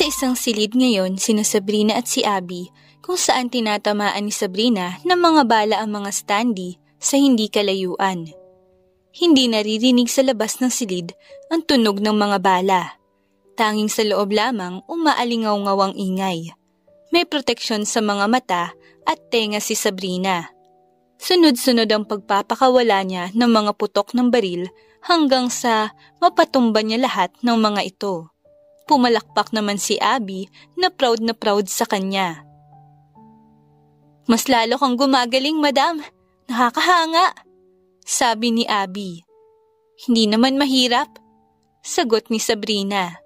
isang silid ngayon sina Sabrina at si Abby kung saan tinatamaan ni Sabrina ng mga bala ang mga standee sa hindi kalayuan. Hindi naririnig sa labas ng silid ang tunog ng mga bala. Tanging sa loob lamang umaalingaw-ngaw ang ingay. May proteksyon sa mga mata at tenga si Sabrina. Sunod-sunod ang pagpapakawala niya ng mga putok ng baril hanggang sa mapatumba niya lahat ng mga ito. Pumalakpak naman si Abby na proud sa kanya. "Mas lalo kang gumagaling, madam. Nakakahanga," sabi ni Abby. "Hindi naman mahirap," sagot ni Sabrina.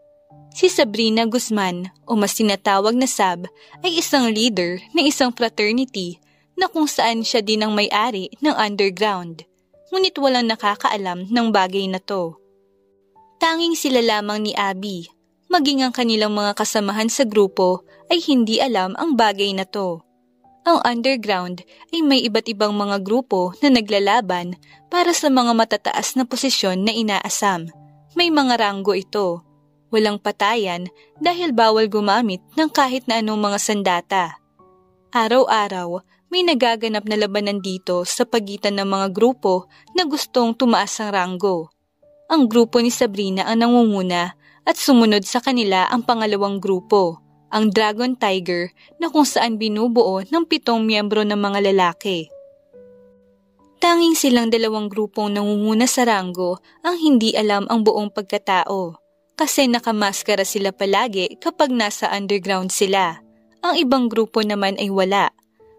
Si Sabrina Guzman o mas tinatawag na Sab ay isang leader ng isang fraternity na kung saan siya din ang may-ari ng underground. Ngunit walang nakakaalam ng bagay na to. Tanging sila lamang ni Abby, maging ang kanilang mga kasamahan sa grupo ay hindi alam ang bagay na to. Ang underground ay may iba't ibang mga grupo na naglalaban para sa mga matataas na posisyon na inaasam. May mga ranggo ito. Walang patayan dahil bawal gumamit ng kahit na anong mga sandata. Araw-araw, may nagaganap na labanan dito sa pagitan ng mga grupo na gustong tumaas ang ranggo. Ang grupo ni Sabrina ang nangunguna at sumunod sa kanila ang pangalawang grupo, ang Dragon Tiger na kung saan binubuo ng 7 miyembro ng mga lalaki. Tanging silang dalawang grupong nangunguna sa ranggo ang hindi alam ang buong pagkatao. Kasi nakamaskara sila palagi kapag nasa underground sila. Ang ibang grupo naman ay wala.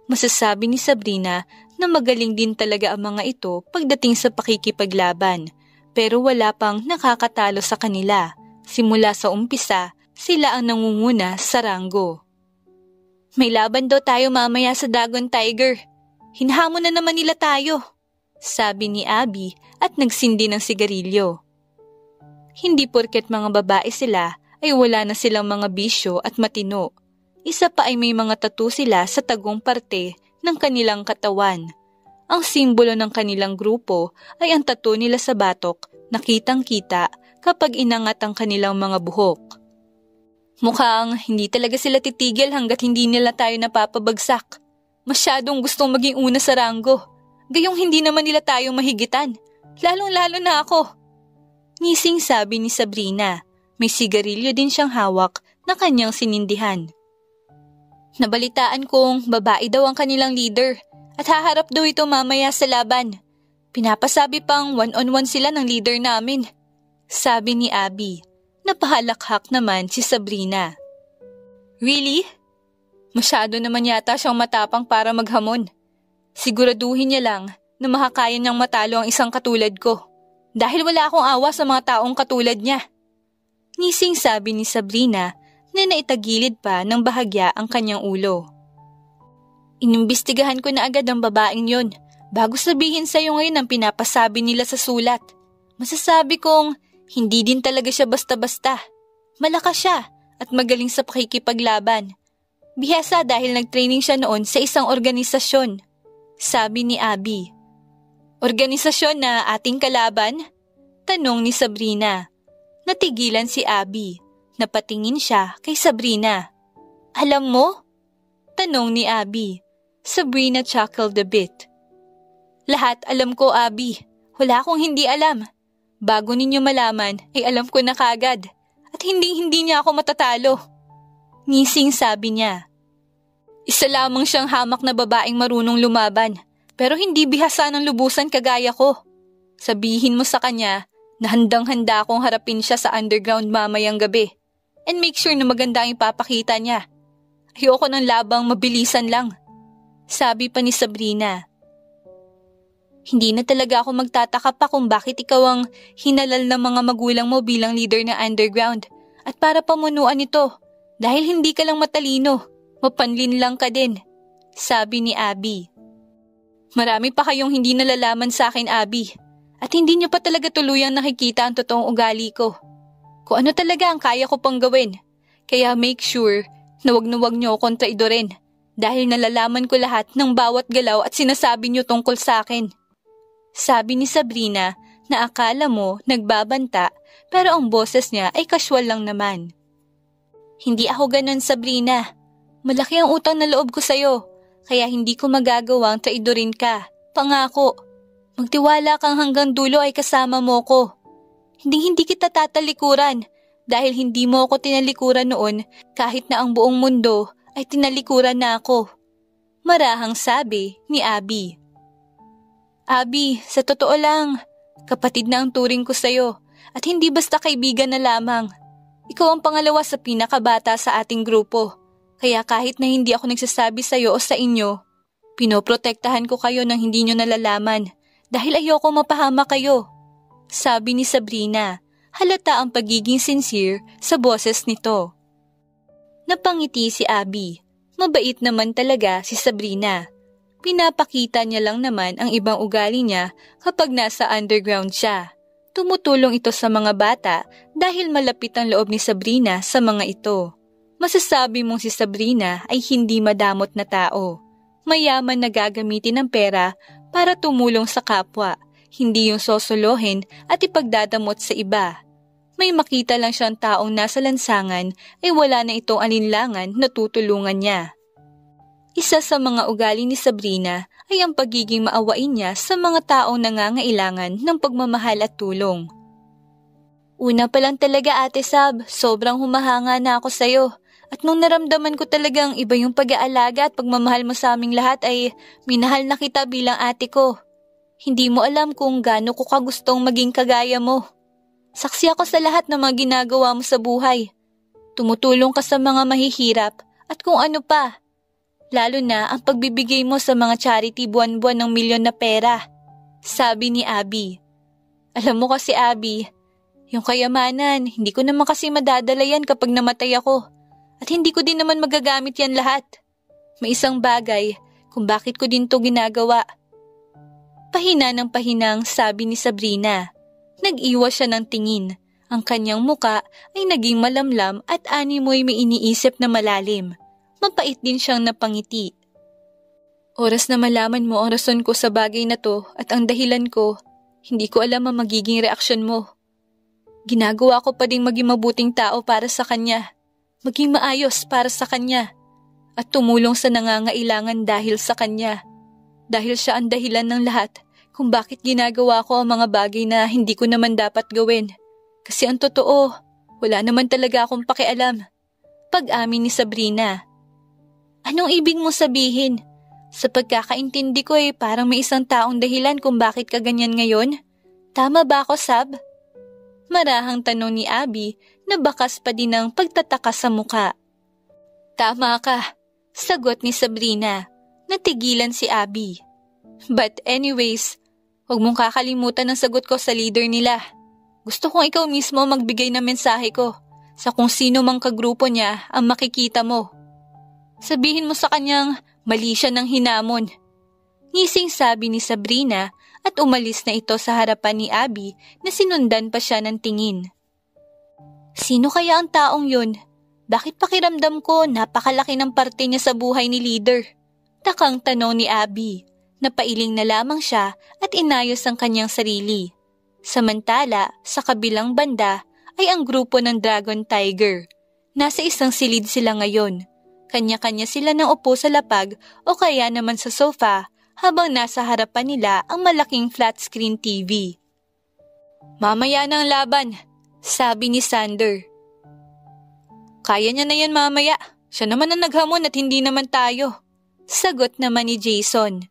Masasabi ni Sabrina na magaling din talaga ang mga ito pagdating sa pakikipaglaban. Pero wala pang nakakatalo sa kanila. Simula sa umpisa, sila ang nangunguna sa ranggo. "May laban daw tayo mamaya sa Dragon Tiger. Hinahamon na naman nila tayo," sabi ni Abby at nagsindi ng sigarilyo. Hindi porket mga babae sila ay wala na silang mga bisyo at matino. Isa pa ay may mga tattoo sila sa tagong parte ng kanilang katawan. Ang simbolo ng kanilang grupo ay ang tattoo nila sa batok na kitang-kita kapag inangat ang kanilang mga buhok. Mukhang hindi talaga sila titigil hanggat hindi nila tayo napapabagsak. Masyadong gustong maging una sa ranggo. Gayong hindi naman nila tayo mahigitan. Lalong-lalo na ako. Ngising sabi ni Sabrina. May sigarilyo din siyang hawak na kanyang sinindihan. "Nabalitaan kong babae daw ang kanilang leader at haharap daw ito mamaya sa laban. Pinapasabi pang 1-on-1 sila ng leader namin," sabi ni Abby. Napahalakhak naman si Sabrina. "Really? Masyado naman yata siyang matapang para maghamon. Siguraduhin niya lang na makakaya niyang matalo ang isang katulad ko. Dahil wala akong awa sa mga taong katulad niya." Ngising sabi ni Sabrina na naitagilid pa ng bahagya ang kanyang ulo. "Inimbestigahan ko na agad ang babaeng yon bago sabihin sa iyo ngayon ang pinapasabi nila sa sulat. Masasabi kong hindi din talaga siya basta-basta. Malakas siya at magaling sa pakikipaglaban. Bihasa dahil nagtraining siya noon sa isang organisasyon," sabi ni Abby. "Organisasyon na ating kalaban?" tanong ni Sabrina. Natigilan si Abby. Napatingin siya kay Sabrina. "Alam mo?" tanong ni Abby. Sabrina chuckled a bit. "Lahat alam ko, Abby. Wala akong hindi alam. Bago ninyo malaman ay alam ko na kagad. At hindi niya ako matatalo." Ngising sabi niya. "Isa lamang siyang hamak na babaeng marunong lumaban. Pero hindi bihasa ng lubusan kagaya ko. Sabihin mo sa kanya na handang-handa akong harapin siya sa underground mamayang gabi. And make sure na maganda ang ipapakita niya. Ayoko ng labang mabilisan lang," sabi pa ni Sabrina. "Hindi na talaga ako magtataka pa kung bakit ikaw ang hinalal ng mga magulang mo bilang leader ng underground at para pamunuan ito dahil hindi ka lang matalino, mapanlin lang ka din," sabi ni Abby. "Marami pa kayong hindi nalalaman sa akin, Abby. At hindi niyo pa talaga tuluyang nakikita ang totoong ugali ko. Kung ano talaga ang kaya ko pang gawin. Kaya make sure na wag niyo akong traidorin dahil nalalaman ko lahat ng bawat galaw at sinasabi niyo tungkol sa akin," sabi ni Sabrina na akala mo nagbabanta pero ang boses niya ay casual lang naman. Hindi ako ganun, Sabrina. Malaki ang utang na loob ko sa'yo, kaya hindi ko magagawang traidorin ka. Pangako, magtiwala kang hanggang dulo ay kasama mo ko. Hindi kita tatalikuran dahil hindi mo ako tinalikuran noon kahit na ang buong mundo ay tinalikuran na ako. Marahang sabi ni Abby. Abby, sa totoo lang, kapatid na ang turing ko sa'yo at hindi basta kaibigan na lamang. Ikaw ang pangalawa sa pinakabata sa ating grupo, kaya kahit na hindi ako nagsasabi sa'yo o sa inyo, pinoprotektahan ko kayo nang hindi nyo nalalaman dahil ayoko mapahama kayo. Sabi ni Sabrina, halata ang pagiging sincere sa boses nito. Napangiti si Abby. Mabait naman talaga si Sabrina. Pinapakita niya lang naman ang ibang ugali niya kapag nasa underground siya. Tumutulong ito sa mga bata dahil malapit ang loob ni Sabrina sa mga ito. Masasabi mong si Sabrina ay hindi madamot na tao. Mayaman na gagamitin ng pera para tumulong sa kapwa, hindi yung sosolohin at ipagdadamot sa iba. May makita lang siyang taong nasa lansangan ay wala na itong alinlangan na tutulungan niya. Isa sa mga ugali ni Sabrina ay ang pagiging maawain niya sa mga taong nangangailangan ng pagmamahal at tulong. Una pa lang talaga Ate Sab, sobrang humahanga na ako sa'yo. At nung naramdaman ko talagang iba yung pag-aalaga at pagmamahal mo sa aming lahat ay minahal na kita bilang ate ko. Hindi mo alam kung gaano ko kagustong maging kagaya mo. Saksi ako sa lahat ng mga ginagawa mo sa buhay. Tumutulong ka sa mga mahihirap at kung ano pa. Lalo na ang pagbibigay mo sa mga charity buwan-buwan ng milyon na pera. Sabi ni Abby. Alam mo kasi Abby, yung kayamanan, hindi ko naman kasi madadala yan kapag namatay ako. At hindi ko din naman magagamit yan lahat. May isang bagay kung bakit ko din to ginagawa. Pahina ng pahinang sabi ni Sabrina. Nag-iwas siya ng tingin. Ang kanyang muka ay naging malamlam at animoy may iniisip na malalim. Mapait din siyang napangiti. Oras na malaman mo ang rason ko sa bagay na to at ang dahilan ko, hindi ko alam ang magiging reaksyon mo. Ginagawa ko pa ding maging mabuting tao para sa kanya, maging maayos para sa kanya, at tumulong sa nangangailangan dahil sa kanya. Dahil siya ang dahilan ng lahat kung bakit ginagawa ko ang mga bagay na hindi ko naman dapat gawin. Kasi ang totoo, wala naman talaga akong pakialam. Pag-amin ni Sabrina. Anong ibig mo sabihin? Sa pagkakaintindi ko parang may isang taong dahilan kung bakit ka ganyan ngayon. Tama ba ako, Sab? Marahang tanong ni Abby na bakas pa din ng pagtataka sa muka. Tama ka, sagot ni Sabrina. Natigilan si Abby. But anyways, huwag mong kakalimutan ang sagot ko sa leader nila. Gusto kong ikaw mismo magbigay ng mensahe ko sa kung sino mang kagrupo niya ang makikita mo. Sabihin mo sa kanyang mali siya ng hinamon. Ngising sabi ni Sabrina at umalis na ito sa harapan ni Abby na sinundan pa siya ng tingin. Sino kaya ang taong yun? Bakit pakiramdam ko napakalaki ng parte niya sa buhay ni leader? Takang tanong ni Abby. Napailing na lamang siya at inayos ang kanyang sarili. Samantala, sa kabilang banda ay ang grupo ng Dragon Tiger. Nasa isang silid sila ngayon. Kanya-kanya sila ng upo sa lapag o kaya naman sa sofa habang nasa harapan nila ang malaking flat screen TV. Mamaya na ang laban, sabi ni Sander. Kaya niya na yan mamaya. Siya naman ang naghamon at hindi naman tayo. Sagot naman ni Jason.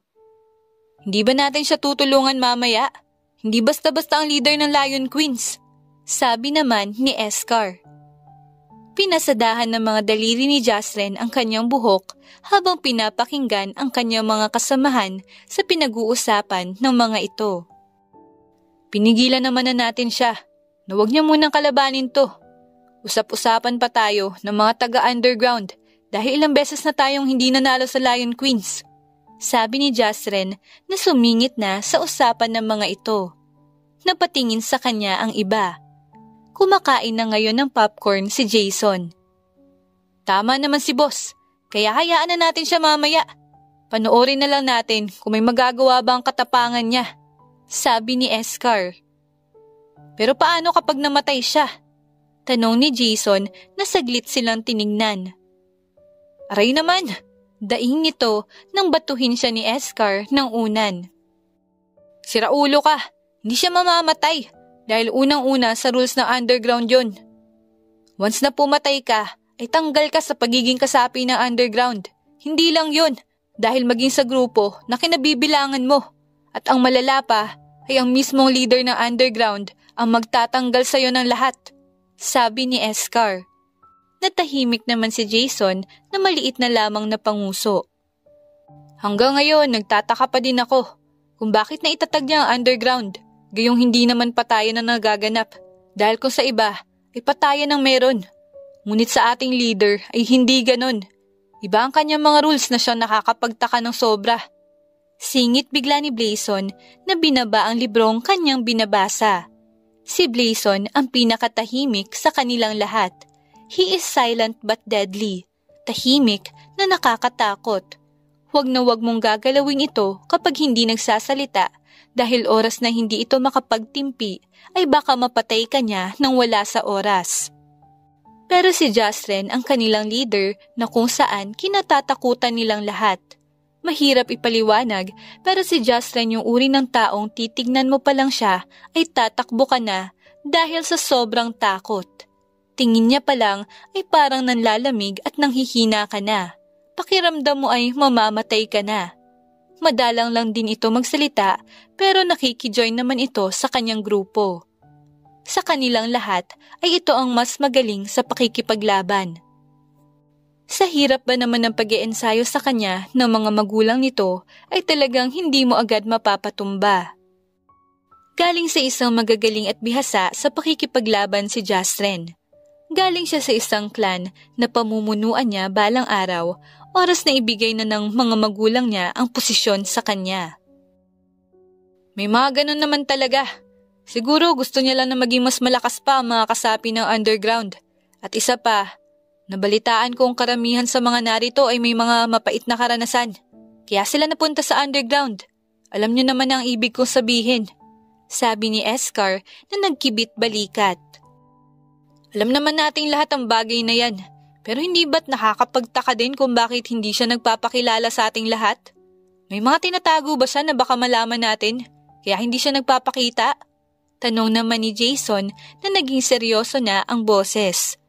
Hindi ba natin siya tutulungan mamaya? Hindi basta-basta ang leader ng Lion Queens. Sabi naman ni Escar. Pinasadahan ng mga daliri ni Jocelyn ang kanyang buhok habang pinapakinggan ang kanyang mga kasamahan sa pinag-uusapan ng mga ito. Pinigilan naman na natin siya na huwag niya munang kalabanin to. Usap-usapan pa tayo ng mga taga-underground dahil ilang beses na tayong hindi nanalo sa Lion Queens. Sabi ni Jocelyn na sumingit na sa usapan ng mga ito. Napatingin sa kanya ang iba. Kumakain na ngayon ng popcorn si Jason. Tama naman si boss, kaya hayaan na natin siya mamaya. Panoorin na lang natin kung may magagawa ba ang katapangan niya. Sabi ni Escar. Pero paano kapag namatay siya? Tanong ni Jason na saglit silang tinignan. Aray naman, daing nito nang batuhin siya ni Escar ng unan. Siraulo ka, hindi siya mamamatay dahil unang-una sa rules ng underground yon. Once na pumatay ka, ay tanggal ka sa pagiging kasapi ng underground. Hindi lang yon, dahil maging sa grupo na kinabibilangan mo. At ang malala pa ay ang mismong leader ng underground ang magtatanggal sa'yo ng lahat, sabi ni Escar. Natahimik naman si Jason na maliit na lamang na panguso. Hanggang ngayon, nagtataka pa din ako kung bakit naitatag niya ang underground, gayong hindi naman patayan na nagaganap. Dahil kung sa iba, ay patayan ang meron. Ngunit sa ating leader ay hindi ganon. Iba ang kanyang mga rules na siya nakakapagtaka ng sobra. Singit bigla ni Blazon na binaba ang librong kanyang binabasa. Si Blazon ang pinakatahimik sa kanilang lahat. He is silent but deadly. Tahimik na nakakatakot. Huwag na huwag mong gagalawin ito kapag hindi nagsasalita dahil oras na hindi ito makapagtimpi ay baka mapatay ka niya nang wala sa oras. Pero si Jastren ang kanilang leader na kung saan kinatatakutan nilang lahat. Mahirap ipaliwanag pero si Jastren yung uri ng taong titignan mo pa lang siya ay tatakbo ka na dahil sa sobrang takot. Tingin niya pa lang ay parang nanlalamig at nanghihina ka na. Pakiramdam mo ay mamamatay ka na. Madalang lang din ito magsalita pero nakikijoin naman ito sa kanyang grupo. Sa kanilang lahat ay ito ang mas magaling sa pakikipaglaban. Sa hirap ba naman ng pag-iensayo sa kanya ng mga magulang nito ay talagang hindi mo agad mapapatumba. Galing sa isang magagaling at bihasa sa pakikipaglaban si Jastren. Galing siya sa isang clan na pamumunuan niya balang araw, oras na ibigay na ng mga magulang niya ang posisyon sa kanya. May mga ganun naman talaga. Siguro gusto niya lang na maging mas malakas pa ang mga kasapi ng underground. At isa pa, nabalitaan kong karamihan sa mga narito ay may mga mapait na karanasan. Kaya sila napunta sa underground. Alam niyo naman ang ibig kong sabihin, sabi ni Escar na nagkibit balikat. Alam naman nating lahat ang bagay na yan, pero hindi ba't nakakapagtaka din kung bakit hindi siya nagpapakilala sa ating lahat? May mga tinatago ba siya na baka malaman natin, kaya hindi siya nagpapakita? Tanong naman ni Jason na naging seryoso na ang boses.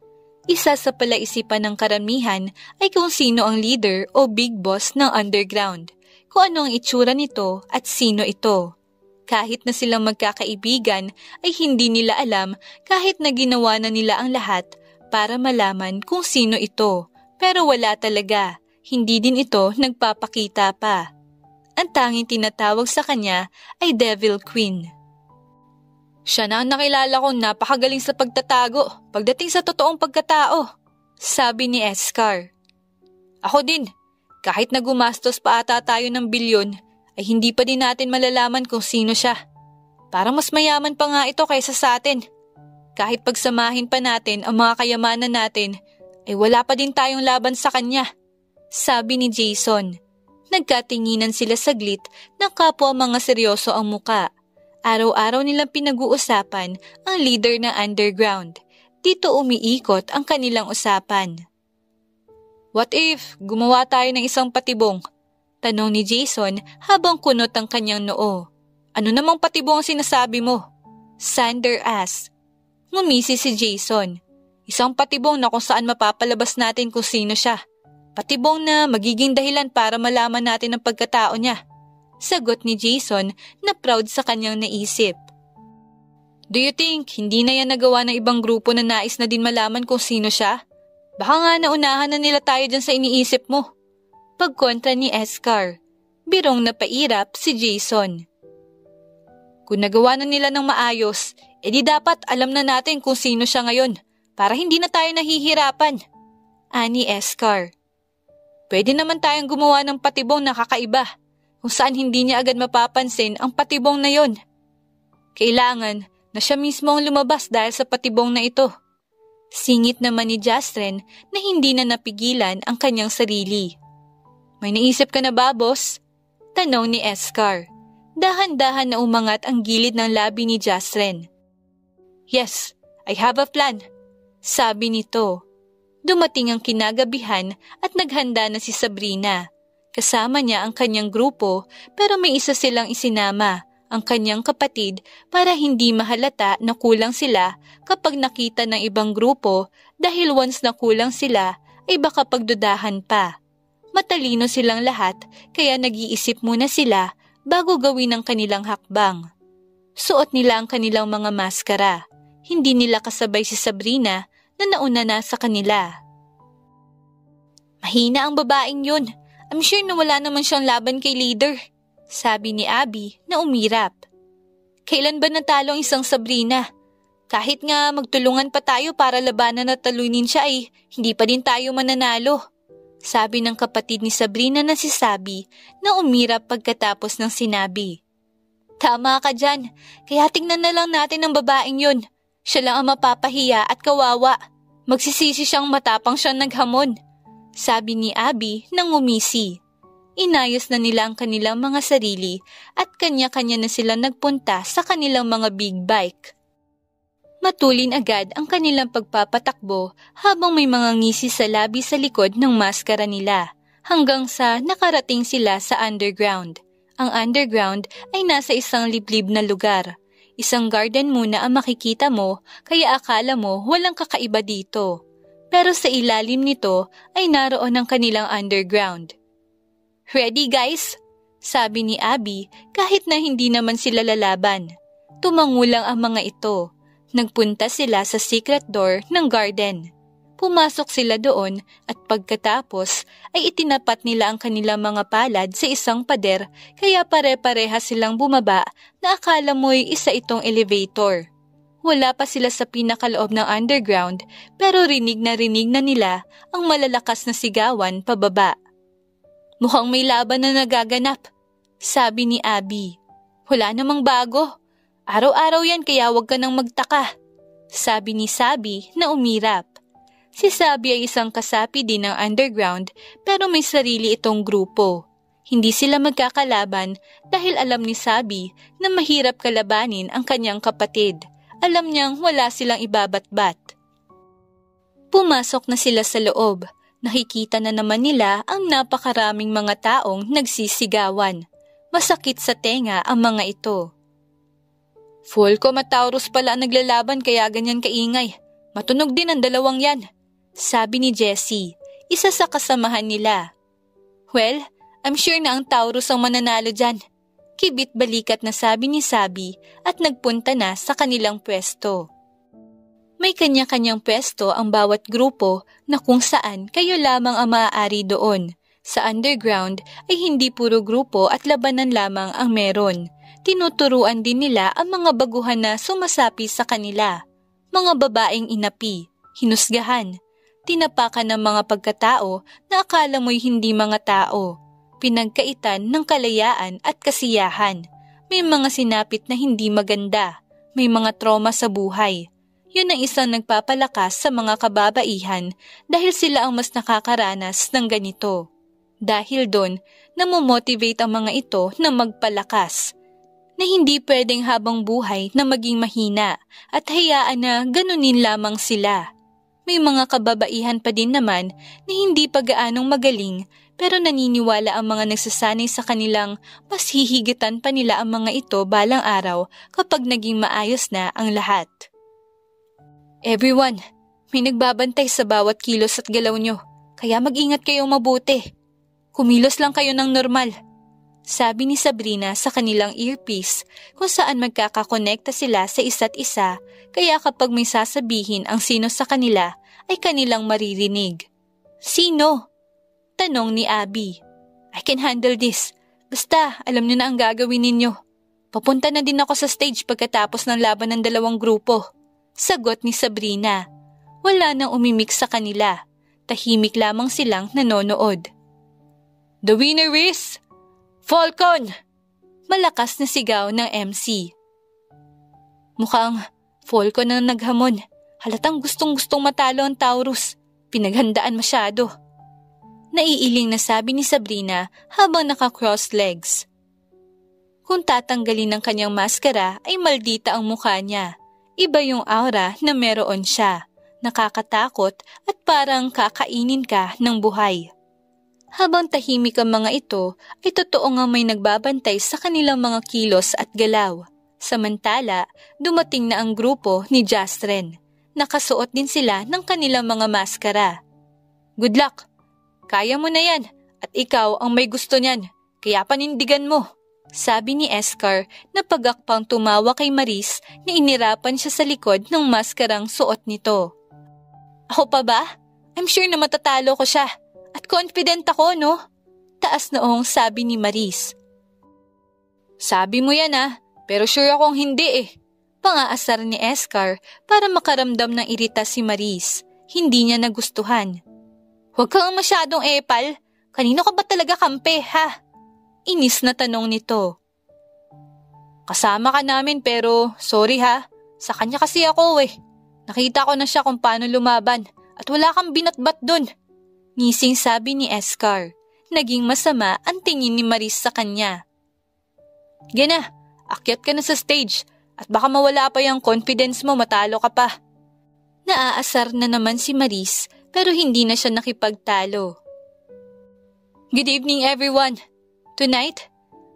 Isa sa palaisipan ng karamihan ay kung sino ang leader o big boss ng underground, kung ano ang itsura nito at sino ito. Kahit na silang magkakaibigan ay hindi nila alam kahit na ginawa na nila ang lahat para malaman kung sino ito. Pero wala talaga, hindi din ito nagpapakita pa. Ang tanging tinatawag sa kanya ay Devil Queen. Siya na ang nakilala kong napakagaling sa pagtatago pagdating sa totoong pagkatao, sabi ni Escar. Ako din, kahit na gumastos pa ata tayo ng bilyon, ay hindi pa din natin malalaman kung sino siya. Parang mas mayaman pa nga ito kaysa sa atin. Kahit pagsamahin pa natin ang mga kayamanan natin, ay wala pa din tayong laban sa kanya, sabi ni Jason. Nagkatinginan sila saglit na kapwa mga seryoso ang muka. Araw-araw nilang pinag-uusapan ang leader ng underground. Dito umiikot ang kanilang usapan. What if gumawa tayo ng isang patibong? Tanong ni Jason habang kunot ang kanyang noo. Ano namang patibong ang sinasabi mo? Sander asked. Ngumisi si Jason. Isang patibong na kung saan mapapalabas natin kung sino siya. Patibong na magiging dahilan para malaman natin ang pagkatao niya. Sagot ni Jason na proud sa kanyang naisip. Do you think hindi na yan nagawa ng ibang grupo na nais na din malaman kung sino siya? Baka nga naunahan na nila tayo dyan sa iniisip mo. Pagkontra ni Escar. Birong napairap si Jason. Kung nagawa na nila ng maayos, edi dapat alam na natin kung sino siya ngayon para hindi na tayo nahihirapan. Ani Escar. Pwede naman tayong gumawa ng patibong na kakaiba kung saan hindi niya agad mapapansin ang patibong na yon. Kailangan na siya mismo ang lumabas dahil sa patibong na ito. Singit naman ni Jastren na hindi na napigilan ang kanyang sarili. May naisip ka na ba, boss? Tanong ni Escar. Dahan-dahan na umangat ang gilid ng labi ni Jastren. Yes, I have a plan. sabi nito. Dumating ang kinagabihan at naghanda na si Sabrina. Kasama niya ang kanyang grupo pero may isa silang isinama, ang kanyang kapatid, para hindi mahalata na kulang sila kapag nakita ng ibang grupo dahil once na kulang sila ay baka pagdudahan pa. Matalino silang lahat kaya nag-iisip muna sila bago gawin ang kanilang hakbang. Suot nila ang kanilang mga maskara. Hindi nila kasabay si Sabrina na nauna na sa kanila. Mahina ang babaeng yun. I'm sure na wala naman siyang laban kay leader, sabi ni Abby na umirap. Kailan ba natalo ang isang Sabrina? Kahit nga magtulungan pa tayo para labanan at talunin siya ay hindi pa din tayo mananalo, sabi ng kapatid ni Sabrina na si Sabi na umirap pagkatapos ng sinabi. Tama ka dyan, kaya tingnan na lang natin ang babaeng yun. Siya lang ang mapapahiya at kawawa. Magsisisi siyang matapang siyang naghamon, sabi ni Abby nang umisi. Inayos na nila ang kanilang mga sarili at kanya-kanya na sila nagpunta sa kanilang mga big bike. Matulin agad ang kanilang pagpapatakbo habang may mga ngisi sa labi sa likod ng maskara nila hanggang sa nakarating sila sa underground. Ang underground ay nasa isang liblib na lugar. Isang garden muna ang makikita mo kaya akala mo walang kakaiba dito. Pero sa ilalim nito ay naroon ang kanilang underground. Ready guys? Sabi ni Abby kahit na hindi naman sila lalaban. Tumangulang ang mga ito. Nagpunta sila sa secret door ng garden. Pumasok sila doon at pagkatapos ay itinapat nila ang kanilang mga palad sa isang pader kaya pare-pareha silang bumaba na akala mo'y isa itong elevator. Wala pa sila sa pinakaloob ng underground pero rinig na nila ang malalakas na sigawan pababa. Mukhang may laban na nagaganap, sabi ni Abby. Wala namang bago. Araw-araw yan kaya huwag ka nang magtaka, sabi ni Sabi na umirap. Si Sabi ay isang kasapi din ng underground pero may sarili itong grupo. Hindi sila magkakalaban dahil alam ni Sabi na mahirap kalabanin ang kanyang kapatid. Alam niyang wala silang ibabat-bat. Pumasok na sila sa loob. Nakikita na naman nila ang napakaraming mga taong nagsisigawan. Masakit sa tenga ang mga ito. Fulcom at Taurus pala ang naglalaban kaya ganyan kaingay. Matunog din ang dalawang yan, sabi ni Jessie, isa sa kasamahan nila. Well, I'm sure na ang Taurus ang mananalo dyan. Kibit balikat na sabi ni Sabi at nagpunta na sa kanilang pwesto. May kanya-kanyang pwesto ang bawat grupo na kung saan kayo lamang ang maaari doon. Sa underground ay hindi puro grupo at labanan lamang ang meron. Tinuturuan din nila ang mga baguhan na sumasapi sa kanila. Mga babaeng inapi, hinusgahan, tinapakan ng mga pagkatao na akala mo'y hindi mga tao. Pinagkaitan ng kalayaan at kasiyahan. May mga sinapit na hindi maganda. May mga trauma sa buhay. Yun ang isang nagpapalakas sa mga kababaihan dahil sila ang mas nakakaranas ng ganito. Dahil doon, namomotivate ang mga ito na magpalakas. Na hindi pwedeng habang buhay na maging mahina at hayaan na ganunin lamang sila. May mga kababaihan pa din naman na hindi pa gaanong magaling pero naniniwala ang mga nagsasanay sa kanilang mas hihigitan pa nila ang mga ito balang araw kapag naging maayos na ang lahat. Everyone, may nagbabantay sa bawat kilos at galaw nyo, kaya mag-ingat kayong mabuti. Kumilos lang kayo ng normal, sabi ni Sabrina sa kanilang earpiece kung saan magkakakonekta sila sa isa't isa kaya kapag may sasabihin ang sino sa kanila ay kanilang maririnig. Sino? Tanong ni Abby. I can handle this. Basta alam niyo na ang gagawin ninyo. Papunta na din ako sa stage pagkatapos ng laban ng dalawang grupo. Sagot ni Sabrina. Wala nang umimik sa kanila. Tahimik lamang silang nanonood. The winner is Falcon! Malakas na sigaw ng MC. Mukhang Falcon ang naghamon. Halatang gustong-gustong matalo ang Taurus. Pinaghandaan masyado. Naiiling na sabi ni Sabrina habang naka-cross legs. Kung tatanggalin ng kanyang maskara ay maldita ang mukha niya. Iba yung aura na meron siya. nakakatakot at parang kakainin ka ng buhay. Habang tahimik ang mga ito, ay totoo nga may nagbabantay sa kanilang mga kilos at galaw. Samantala, dumating na ang grupo ni Jastren. Nakasuot din sila ng kanilang mga maskara. "Good luck! Kaya mo na yan at ikaw ang may gusto niyan, kaya panindigan mo," sabi ni Escar na pagakpang tumawa kay Maris na inirapan siya sa likod ng maskarang suot nito. "Ako pa ba? I'm sure na matatalo ko siya. At confident ako, no?" Taas noong sabi ni Maris. "Sabi mo yan pero sure akong hindi Pangaasar ni Escar para makaramdam ng irita si Maris. Hindi niya nagustuhan. "Huwag kang masyadong epal. Kanino ka ba talaga kampe, ha?" Inis na tanong nito. "Kasama ka namin pero sorry ha. Sa kanya kasi ako Nakita ko na siya kung paano lumaban at wala kang binatbat dun." Ngising sabi ni Escar. Naging masama ang tingin ni Maris sa kanya. "Gana, akyat ka na sa stage at baka mawala pa yung confidence mo, matalo ka pa." Naaasar na naman si Maris pero hindi na siya nakipagtalo. "Good evening everyone. Tonight,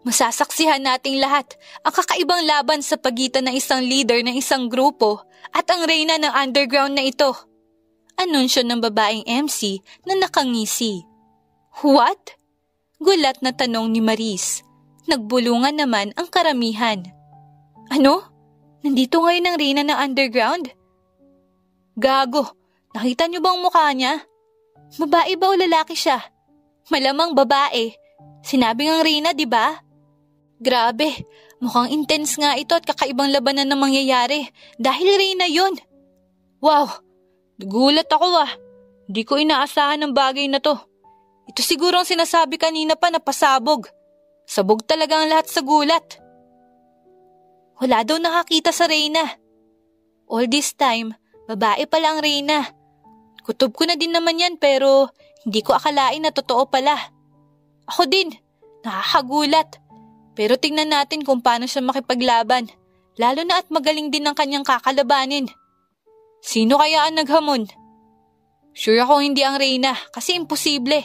masasaksihan nating lahat ang kakaibang laban sa pagitan ng isang leader ng isang grupo at ang reyna ng underground na ito." Anunsyo ng babaeng MC na nakangisi. "What?" Gulat na tanong ni Maris. Nagbulungan naman ang karamihan. "Ano? Nandito ngayon ang reyna ng underground?" "Gago, nakita niyo bang mukha niya? Babae ba o lalaki siya?" "Malamang babae. Sinabi ng reyna, di ba?" "Grabe, mukhang intense nga ito at kakaibang labanan na mangyayari dahil reyna yun." "Wow, nagulat ako Di ko inaasahan ng bagay na to. Ito siguro ang sinasabi kanina pa na pasabog. Sabog talaga ang lahat sa gulat." "Wala daw nakakita sa reyna. All this time, babae pala ang reyna. Kutob ko na din naman yan pero hindi ko akalain na totoo pala. Ako din, nakakagulat. Pero tingnan natin kung paano siya makipaglaban, lalo na at magaling din ang kanyang kakalabanin. Sino kaya ang naghamon? Sure ako hindi ang reyna kasi imposible,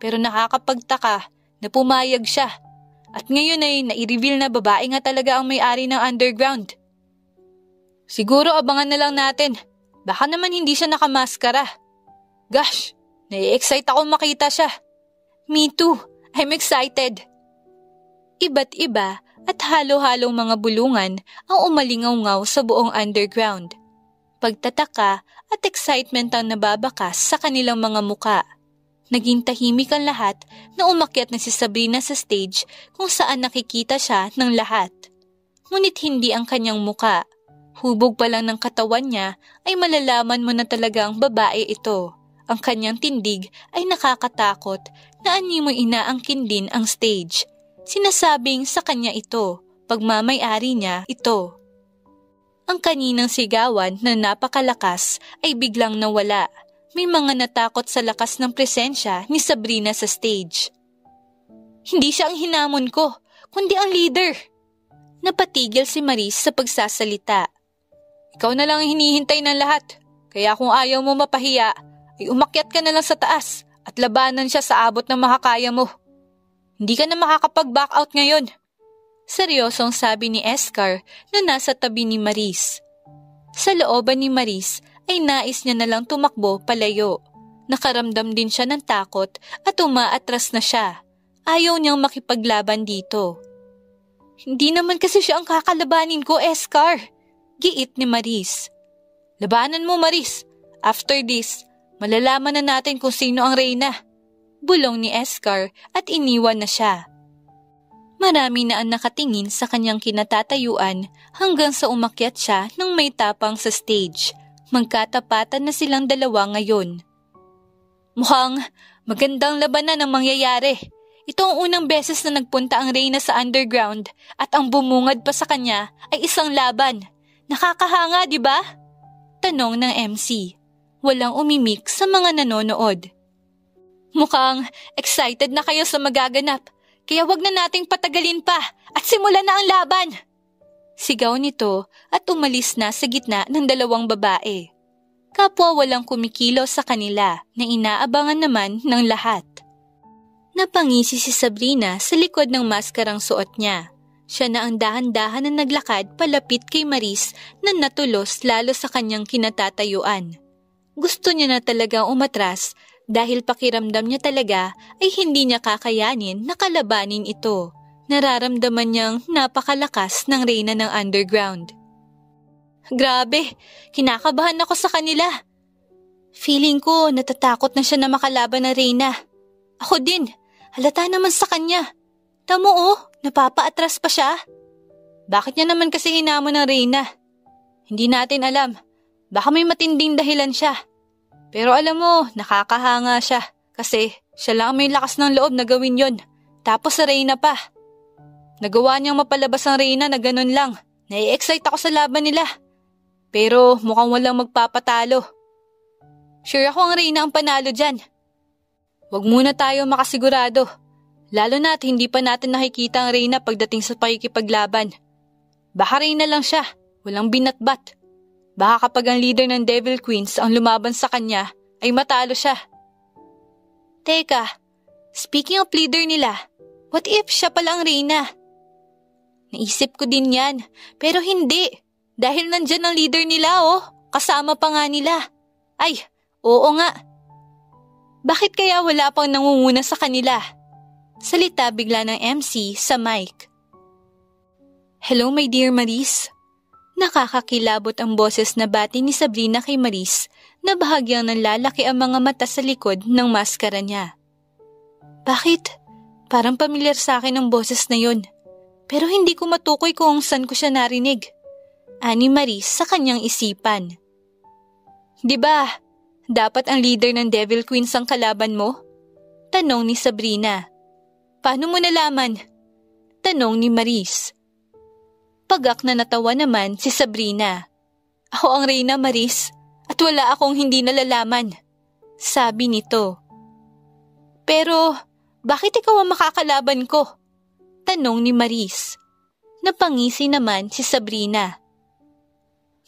pero nakakapagtaka na pumayag siya. At ngayon ay nai-reveal na babae nga talaga ang may-ari ng underground. Siguro abangan na lang natin, baka naman hindi siya nakamaskara. Gosh, nai-excite ako makita siya." "Me too, I'm excited." Iba't iba at halo-halong mga bulungan ang umalingaw-ngaw sa buong underground. Pagtataka at excitement ang nababakas sa kanilang mga muka. Naging tahimik ang lahat na umakyat na si Sabrina sa stage kung saan nakikita siya ng lahat. Ngunit hindi ang kanyang muka. Hubog pa lang ng katawan niya ay malalaman mo na talagang babae ito. Ang kanyang tindig ay nakakatakot na animoy inaangkin din ang stage. Sinasabing sa kanya ito, pagmamay-ari niya ito. Ang kaninang sigawan na napakalakas ay biglang nawala. May mga natakot sa lakas ng presensya ni Sabrina sa stage. "Hindi siya ang hinamon ko, kundi ang leader." Napatigil si Maris sa pagsasalita. "Ikaw na lang ang hinihintay ng lahat, kaya kung ayaw mo mapahiya, ay umakyat ka na lang sa taas at labanan siya sa abot ng makakaya mo. Hindi ka na makakapag-back out ngayon." Seryosong sabi ni Escar na nasa tabi ni Maris. Sa looban ni Maris ay nais niya na lang tumakbo palayo. Nakaramdam din siya ng takot at umaatras na siya. Ayaw niyang makipaglaban dito. "Hindi naman kasi siya ang kakalabanin ko, Escar," giit ni Maris. "Labanan mo, Maris. After this, malalaman na natin kung sino ang reyna." Bulong ni Escar at iniwan na siya. Marami na ang nakatingin sa kanyang kinatatayuan hanggang sa umakyat siya ng may tapang sa stage. Magkatapatan na silang dalawa ngayon. "Mukhang magandang labanan ang mangyayari. Ito ang unang beses na nagpunta ang reyna sa underground at ang bumungad pa sa kanya ay isang laban. Nakakahanga, di ba?" Tanong ng MC. Walang umimik sa mga nanonood. "Mukhang excited na kayo sa magaganap. Kaya wag na nating patagalin pa at simulan na ang laban." Sigaw nito at umalis na sa gitna ng dalawang babae. Kapwa walang kumikilos sa kanila na inaabangan naman ng lahat. Napangisi si Sabrina sa likod ng maskarang suot niya. Siya na ang dahan-dahan na naglakad palapit kay Maris na natulos lalo sa kanyang kinatatayuan. Gusto niya na talagang umatras dahil pakiramdam niya talaga ay hindi niya kakayanin na kalabanin ito. Nararamdaman niyang napakalakas ng reyna ng underground. Grabe, kinakabahan ako sa kanila. Feeling ko natatakot na siya na makalaban na reyna. Ako din, halata naman sa kanya. Tamo napapaatras pa siya. Bakit niya naman kasi hinamon ng reyna? Hindi natin alam. Baka may matinding dahilan siya. Pero alam mo, nakakahanga siya. Kasi siya lang may lakas ng loob na gawin yon. Tapos sa reyna pa. Nagawa niyang mapalabas ang reyna na ganun lang. Nai-excite ako sa laban nila. Pero mukhang walang magpapatalo. Sure ako ang reyna ang panalo dyan. Huwag muna tayo makasigurado. Lalo na't hindi pa natin nakikita ang reyna pagdating sa pakikipaglaban. Baka reyna lang siya, walang binatbat. Baka kapag ang leader ng Devil Queens ang lumaban sa kanya, ay matalo siya. Teka, speaking of leader nila, what if siya pala ang reyna? Naisip ko din yan, pero hindi. Dahil nandyan ang leader nila kasama pa nga nila. Ay, oo nga. Bakit kaya wala pang nangunguna sa kanila? Salita bigla ng MC sa mic. Hello my dear Maris. Nakakakilabot ang boses na bati ni Sabrina kay Maris na bahagyang nanlalaki ang mga mata sa likod ng maskara niya. Bakit? Parang pamilyar sa akin ang boses na yun. Pero hindi ko matukoy kung saan ko siya narinig. Ani Maris sa kanyang isipan. Diba, dapat ang leader ng Devil Queens ang kalaban mo? Tanong ni Sabrina. Paano mo nalaman? Tanong ni Maris. Pagak na natawa naman si Sabrina. Ako ang reyna, Maris, at wala akong hindi nalalaman. Sabi nito. Pero, bakit ikaw ang makakalaban ko? Tanong ni Maris. Napangisi naman si Sabrina.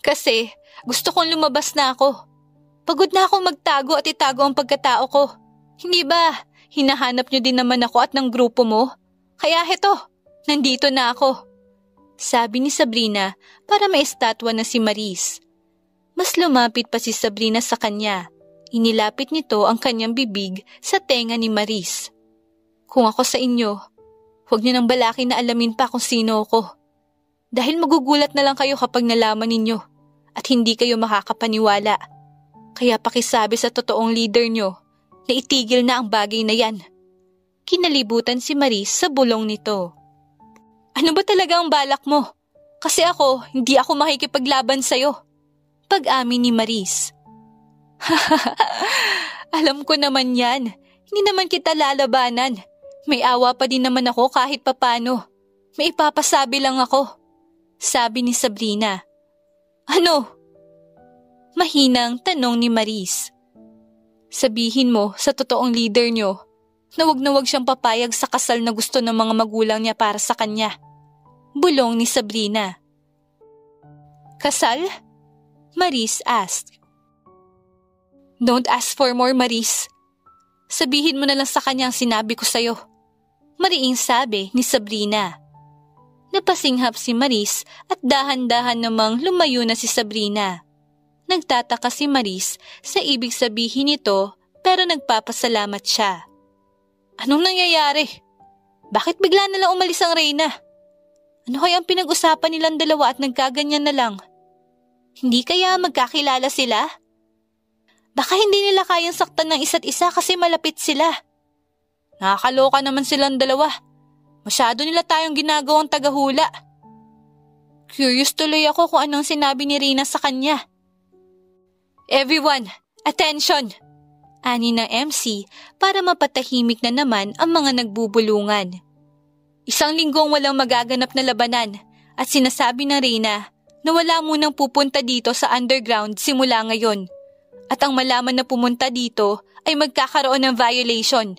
Kasi, gusto kong lumabas na ako. Pagod na akong magtago at itago ang pagkatao ko. Hindi ba, hinahanap niyo din naman ako at ng grupo mo? Kaya heto, nandito na ako. Sabi ni Sabrina para maistatwa na si Maris. Mas lumapit pa si Sabrina sa kanya. Inilapit nito ang kanyang bibig sa tenga ni Maris. Kung ako sa inyo, huwag niyo nang balakin na alamin pa kung sino ako. Dahil magugulat na lang kayo kapag nalaman ninyo at hindi kayo makakapaniwala. Kaya pakisabi sa totoong leader nyo na itigil na ang bagay na yan. Kinalibutan si Maris sa bulong nito. Ano ba talaga ang balak mo? Kasi ako, hindi ako makikipaglaban sa'yo. Pag-amin ni Maris. Alam ko naman yan. Hindi naman kita lalabanan. May awa pa din naman ako kahit papano. May ipapasabi lang ako. Sabi ni Sabrina. Ano? Mahinang tanong ni Maris. Sabihin mo sa totoong leader nyo na wag siyang papayag sa kasal na gusto ng mga magulang niya para sa kanya. Bulong ni Sabrina. Kasal? Maris asked. Don't ask for more, Maris. Sabihin mo na lang sa kanya ang sinabi ko sa'yo. Mariing sabi ni Sabrina. Napasinghap si Maris at dahan-dahan namang lumayo na si Sabrina. Nagtataka si Maris sa ibig sabihin nito pero nagpapasalamat siya. Anong nangyayari? Bakit bigla na lang umalis ang reyna? Ano kaya ang pinag-usapan nilang dalawa at nagkaganyan na lang? Hindi kaya magkakilala sila? Baka hindi nila kayang saktan ng isa't isa kasi malapit sila. Nakakaloka naman silang dalawa. Masyado nila tayong ginagawang tagahula. Curious tuloy ako kung anong sinabi ni Rina sa kanya. Everyone, attention! Ani ng MC para mapatahimik na naman ang mga nagbubulungan. Isang linggong walang magaganap na labanan at sinasabi ng Reyna na wala munang pupunta dito sa underground simula ngayon. At ang malaman na pumunta dito ay magkakaroon ng violation.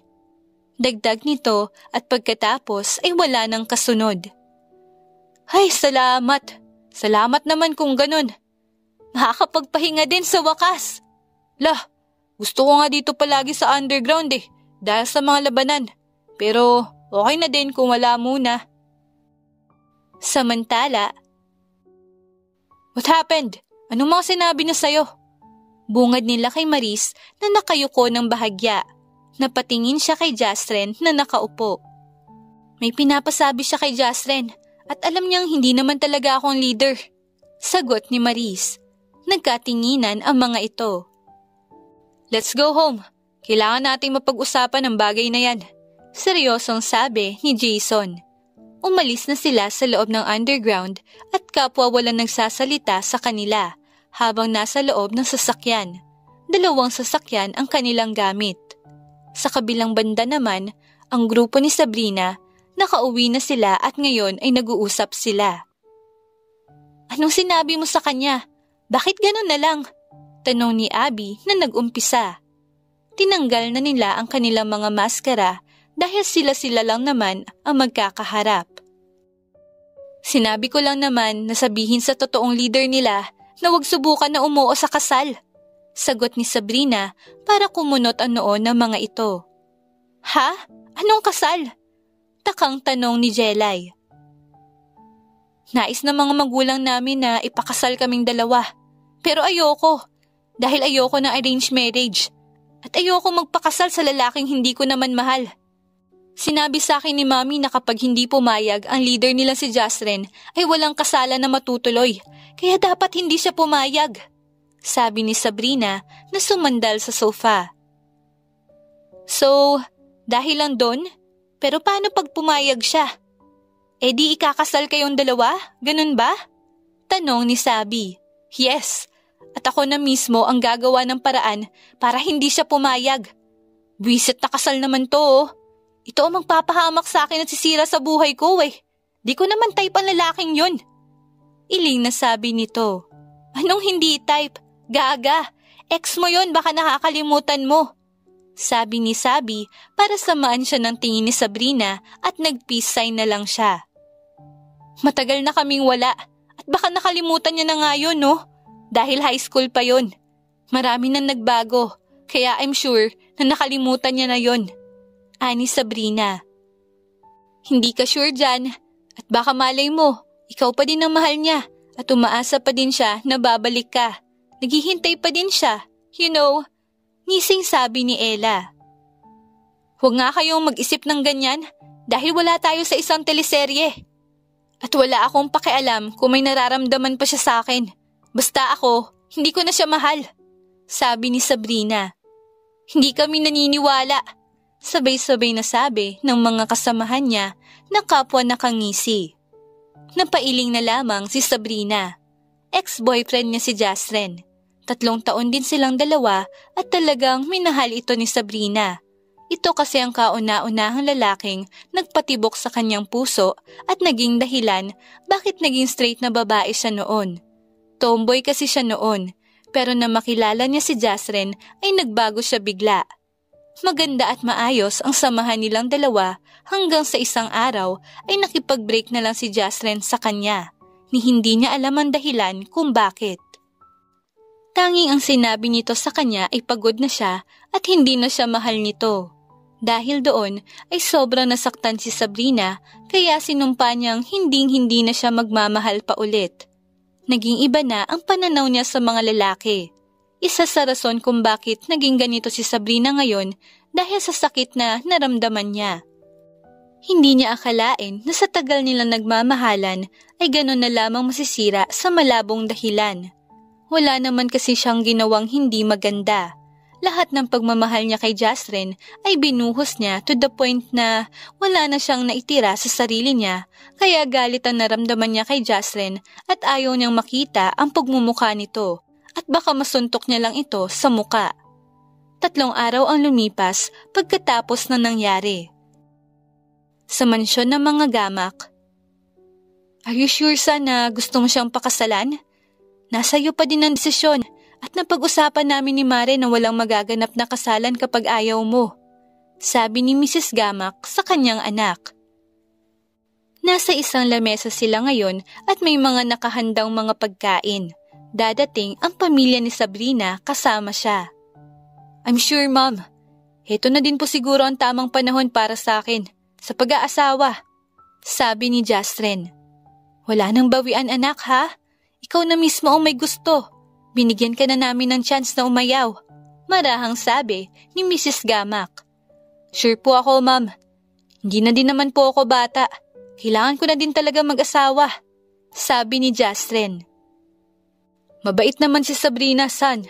Dagdag nito at pagkatapos ay wala nang kasunod. Ay, salamat. Salamat naman kung ganun. Makakapagpahinga din sa wakas. Lah, gusto ko nga dito palagi sa underground dahil sa mga labanan. Pero okay na din kung wala muna. Samantala, what happened? Anong mga sinabi niya sa'yo? Bungad nila kay Maris na nakayuko ng bahagya. Napatingin siya kay Jastren na nakaupo. May pinapasabi siya kay Jastren at alam niyang hindi naman talaga akong leader. Sagot ni Maris. Nagkatinginan ang mga ito. Let's go home. Kailangan nating mapag-usapan ang bagay na yan. Seryosong sabi ni Jason. Umalis na sila sa loob ng underground at kapwa walang nagsasalita sa kanila habang nasa loob ng sasakyan. 2 sasakyan ang kanilang gamit. Sa kabilang banda naman, ang grupo ni Sabrina, nakauwi na sila at ngayon ay nag-uusap sila. Anong sinabi mo sa kanya? Bakit ganun na lang? Tanong ni Abby na nag-umpisa. Tinanggal na nila ang kanilang mga maskara dahil sila-sila lang naman ang magkakaharap. Sinabi ko lang naman na sabihin sa totoong leader nila na huwag subukan na umuo sa kasal. Sagot ni Sabrina para kumunot ang noo ng mga ito. Ha? Anong kasal? Takang tanong ni Jelay. Nais ng mga magulang namin na ipakasal kaming 2. Pero ayoko. Dahil ayoko ng arranged marriage. At ayoko magpakasal sa lalaking hindi ko naman mahal. Sinabi sa akin ni Mami na kapag hindi pumayag ang leader nila si Jastren ay walang kasalan na matutuloy. Kaya dapat hindi siya pumayag. Sabi ni Sabrina na sumandal sa sofa. So, dahil lang doon? Pero paano pag pumayag siya? E di ikakasal kayong 2? Ganun ba? Tanong ni Sabi. Yes, at ako na mismo ang gagawa ng paraan para hindi siya pumayag. Buwisit na kasal naman to. Ito ang magpapahamak sa akin at sisira sa buhay ko Di ko naman type ang lalaking yun. Iling na sabi nito. Anong hindi type? Gaga, ex mo yun, baka nakakalimutan mo. Sabi ni Sabi para samaan siya ng tingin ni Sabrina at nag-peace sign na lang siya. Matagal na kaming wala at baka nakalimutan niya na nga yun, no? Dahil high school pa yun. Marami nang nagbago, kaya I'm sure na nakalimutan niya na yun. Ani Sabrina. Hindi ka sure dyan at baka malay mo, ikaw pa din ang mahal niya at umaasa pa din siya na babalik ka. Naghihintay pa din siya, you know. Ngising sabi ni Ella. Huwag nga kayong mag-isip ng ganyan dahil wala tayo sa isang teleserye. At wala akong pakialam kung may nararamdaman pa siya sa akin. Basta ako, hindi ko na siya mahal. Sabi ni Sabrina. Hindi kami naniniwala. Sabay-sabay na sabi ng mga kasamahan niya na kapwa nakangisi. Napailing na lamang si Sabrina. Ex-boyfriend niya si Jastren. 3 taon din silang 2 at talagang minahal ito ni Sabrina. Ito kasi ang kauna-unahang lalaking nagpatibok sa kanyang puso at naging dahilan bakit naging straight na babae siya noon. Tomboy kasi siya noon, pero na makilala niya si Jastren ay nagbago siya bigla. Maganda at maayos ang samahan nilang 2 hanggang sa isang araw ay nakipag-break na lang si Jastren sa kanya, ni hindi niya alam ang dahilan kung bakit. Tanging ang sinabi nito sa kanya ay pagod na siya at hindi na siya mahal nito. Dahil doon ay sobrang nasaktan si Sabrina kaya sinumpa niyang hinding-hindi na siya magmamahal pa ulit. Naging iba na ang pananaw niya sa mga lalaki. Isa sa rason kung bakit naging ganito si Sabrina ngayon dahil sa sakit na naramdaman niya. Hindi niya akalain na sa tagal nilang nagmamahalan ay gano'n na lamang masisira sa malabong dahilan. Wala naman kasi siyang ginawang hindi maganda. Lahat ng pagmamahal niya kay Jastren ay binuhos niya to the point na wala na siyang naitira sa sarili niya kaya galit ang naramdaman niya kay Jastren at ayaw niyang makita ang pagmumukha nito at baka masuntok niya lang ito sa muka. 3 araw ang lumipas pagkatapos na nangyari. Sa mansyon ng mga gamak. Are you sure na gusto mo siyang pakasalan? Nasa iyo pa din ang desisyon. At napag-usapan namin ni Mare na walang magaganap na kasalan kapag ayaw mo. Sabi ni Mrs. Gamak sa kanyang anak. Nasa isang lamesa sila ngayon at may mga nakahandang mga pagkain. dadating ang pamilya ni Sabrina kasama siya. I'm sure, Mom. Ito na din po siguro ang tamang panahon para sa akin, sa pag-aasawa. Sabi ni Jastren. Wala nang bawian anak ha? Ikaw na mismo ang may gusto. Binigyan ka na namin ng chance na umayaw. Marahang sabi ni Mrs. Gamak. Sure po ako, Ma'am. Hindi na din naman po ako bata. Kailangan ko na din talaga mag-asawa. Sabi ni Jastren. Mabait naman si Sabrina, son.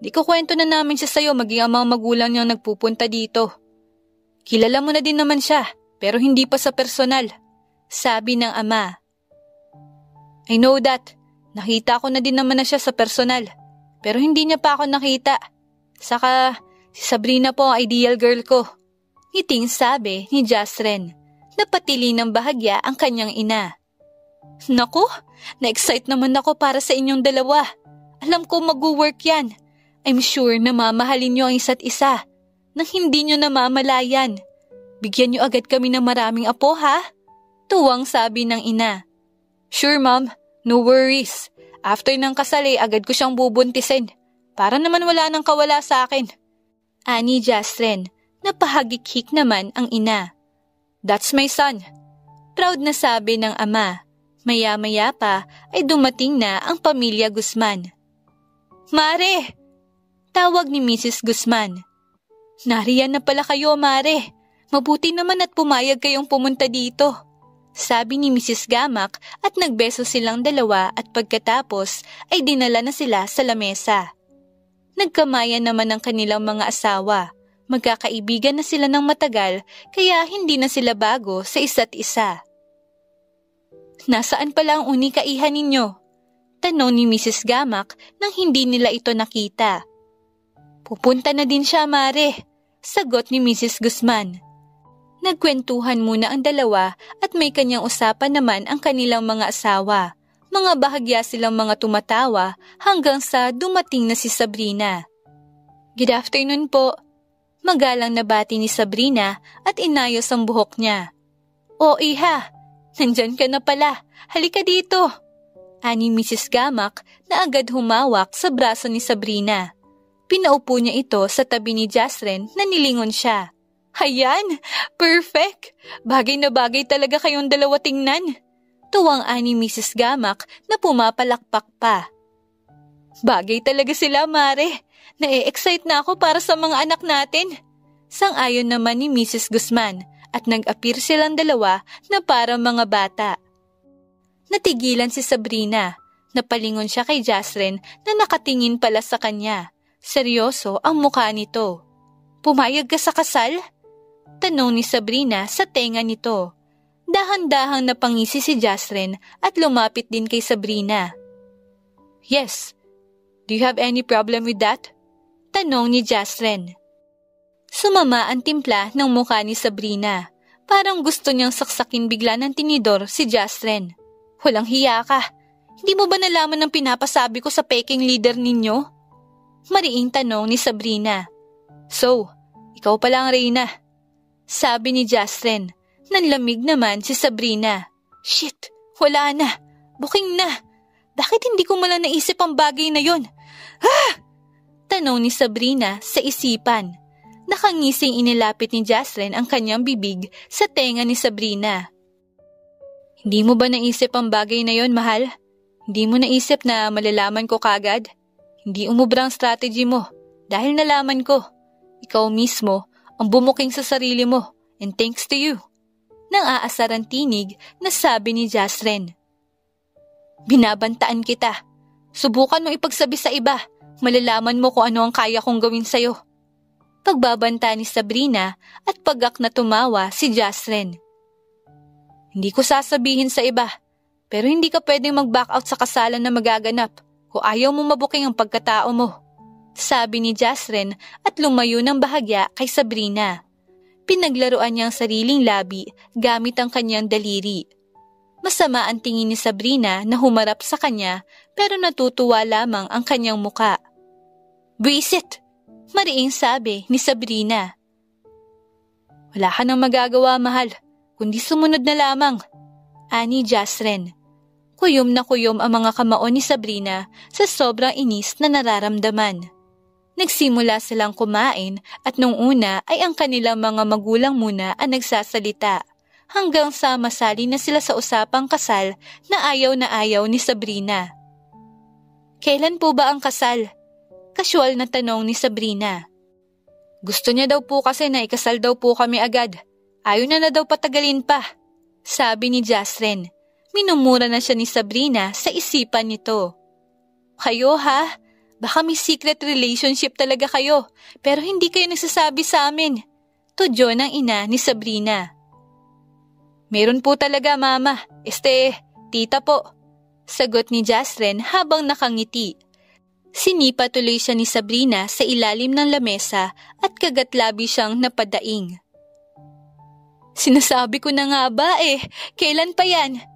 Di ko kwento na namin siya sa'yo maging ang mga magulang niyang nagpupunta dito. Kilala mo na din naman siya, pero hindi pa sa personal. Sabi ng ama. I know that. Nakita ko na din naman na siya sa personal. Pero hindi niya pa ako nakita. Saka, si Sabrina po ang ideal girl ko. Ngiting sabi ni Jastren. Napatili ng bahagya ang kanyang ina. Naku, na-excite naman ako para sa inyong dalawa. Alam ko mag-work yan. I'm sure na mamahalin niyo ang isa't isa. Nang hindi niyo namamalayan. Bigyan niyo agad kami ng maraming apo ha? Tuwang sabi ng ina. Sure, Mom. No worries. After ng kasal agad ko siyang bubuntisin. Para naman wala nang kawala sa akin. Ani Jastren, napahagik-hik naman ang ina. That's my son. Proud na sabi ng ama. Maya-maya pa ay dumating na ang pamilya Guzman. Mare! Tawag ni Mrs. Guzman. Nariyan na pala kayo, Mare. Mabuti naman at pumayag kayong pumunta dito. Sabi ni Mrs. Gamak at nagbeso silang dalawa at pagkatapos ay dinala na sila sa lamesa. Nagkamayan naman ang kanilang mga asawa. Magkakaibigan na sila ng matagal kaya hindi na sila bago sa isa't isa. Nasaan pala ang unikaihan ninyo? Tanong ni Mrs. Gamak nang hindi nila ito nakita. Pupunta na din siya, Mare. Sagot ni Mrs. Guzman. Nagkwentuhan muna ang dalawa at may kanyang usapan naman ang kanilang mga asawa. Mga bahagya silang mga tumatawa hanggang sa dumating na si Sabrina. Good afternoon po. Magalang na bati ni Sabrina at inayos ang buhok niya. O iha, nandyan ka na pala. Halika dito. Ani Mrs. Gamak na agad humawak sa braso ni Sabrina. Pinaupo niya ito sa tabi ni Jastren na nilingon siya. Hayan, perfect! Bagay na bagay talaga kayong dalawa tingnan. Tuwang ani Mrs. Gamak na pumapalakpak pa. Bagay talaga sila, Mare. Na-e-excite na ako para sa mga anak natin. Sang-ayon naman ni Mrs. Guzman at nag-appear silang dalawa na parang mga bata. Natigilan si Sabrina. Napalingon siya kay Jastren na nakatingin pala sa kanya. Seryoso ang mukha nito. Pumayag ka sa kasal? Tanong ni Sabrina sa tenga nito. Dahan-dahang napangisi si Jastren at lumapit din kay Sabrina. Yes. Do you have any problem with that? Tanong ni Jastren. Sumama ang timpla ng mukha ni Sabrina. Parang gusto niyang saksakin bigla ng tinidor si Jastren. Walang hiya ka. Hindi mo ba nalaman ang pinapasabi ko sa peking leader ninyo? Mariing tanong ni Sabrina. So, ikaw pala ang reyna. Sabi ni Jastren. Nanlamig naman si Sabrina. Shit, wala na. Booking na. Bakit hindi ko malang naisip ang bagay na yon? Ah! Tanong ni Sabrina sa isipan. Nakangising inilapit ni Jastren ang kanyang bibig sa tenga ni Sabrina. Hindi mo ba naisip ang bagay na yon, mahal? Hindi mo naisip na malalaman ko kagad? Hindi umubrang strategy mo dahil nalaman ko. Ikaw mismo ang bumuking sa sarili mo and thanks to you. Nang aasarang tinig na sabi ni Jastren. Binabantaan kita. Subukan mo ipagsabi sa iba. Malalaman mo kung ano ang kaya kong gawin sa'yo. Pagbabanta ni Sabrina at pagak na tumawa si Jastren. Hindi ko sasabihin sa iba, pero hindi ka pwedeng mag-back out sa kasalan na magaganap kung ayaw mo mabuking ang pagkatao mo. Sabi ni Jastren at lumayo ng bahagya kay Sabrina. Pinaglaruan niya ang sariling labi gamit ang kanyang daliri. Masama ang tingin ni Sabrina na humarap sa kanya pero natutuwa lamang ang kanyang muka. Buisit! Mariing sabi ni Sabrina. Wala ka nang magagawa, mahal, kundi sumunod na lamang. Ani Jastren. Kuyom na kuyom ang mga kamao ni Sabrina sa sobrang inis na nararamdaman. Nagsimula silang kumain at nung una ay ang kanilang mga magulang muna ang nagsasalita hanggang sa masali na sila sa usapang kasal na ayaw ni Sabrina. Kailan po ba ang kasal? Kasyual na tanong ni Sabrina. Gusto niya daw po kasi na ikasal daw po kami agad. Ayaw na daw patagalin pa, sabi ni Jasren. Minumura na siya ni Sabrina sa isipan nito. Kayo ha? Baka may secret relationship talaga kayo pero hindi kayo nagsasabi sa amin. Tudyo ng ina ni Sabrina. Meron po talaga mama. Tita po. Sagot ni Jasren habang nakangiti. Sinipa tuloy siya ni Sabrina sa ilalim ng lamesa at kagatlabi siyang napadaing. Sinasabi ko na nga ba kailan pa yan?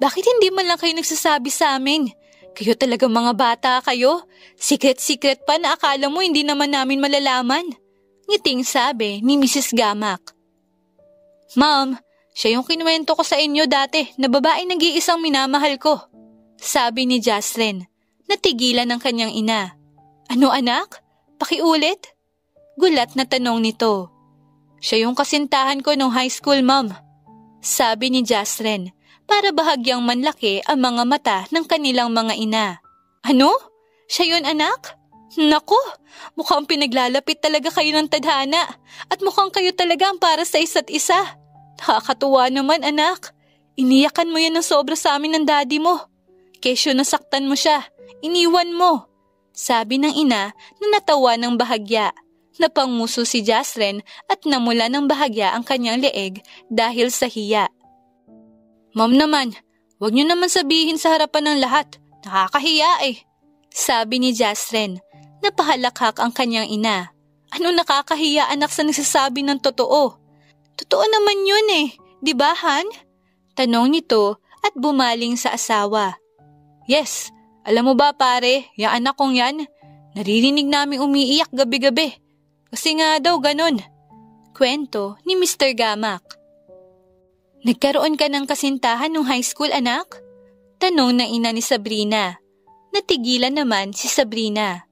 Bakit hindi man lang kayo nagsasabi sa amin? Kayo talaga mga bata kayo? Secret pa na akala mo hindi naman namin malalaman. Ngiting sabi ni Mrs. Gamak. Ma'am, siya yung kinuwento ko sa inyo dati na babae nag-iisang minamahal ko. Sabi ni Jasren. Natigilan ng kanyang ina. Ano anak? Pakiulit? Gulat na tanong nito. Siya yung kasintahan ko nung high school, ma'am. Sabi ni Jasren. Para bahagyang manlaki ang mga mata ng kanilang mga ina. Ano? Siya yun anak? Naku, mukhang pinaglalapit talaga kayo ng tadhana at mukhang kayo talaga ang para sa isa't isa. Nakakatuwa naman anak. Iniyakan mo yan ng sobra sa amin ng daddy mo. Kesyo nasaktan mo siya, iniwan mo. Sabi ng ina na natawa ng bahagya. Napangmuso si Jasren at namula ng bahagya ang kanyang leeg dahil sa hiya. Ma'am naman, wag niyo naman sabihin sa harapan ng lahat. Nakakahiya Sabi ni Jasren. Napahalakhak ang kanyang ina. Ano nakakahiya anak sa nagsasabi ng totoo? Totoo naman yun di ba Han? Tanong nito at bumaling sa asawa. Yes, alam mo ba pare, yung anak kong yan, naririnig namin umiiyak gabi-gabi. Kasi nga daw ganon. Kwento ni Mr. Gamak. Nagkaroon ka ng kasintahan nung high school, anak? Tanong ng ina ni Sabrina. Natigilan naman si Sabrina.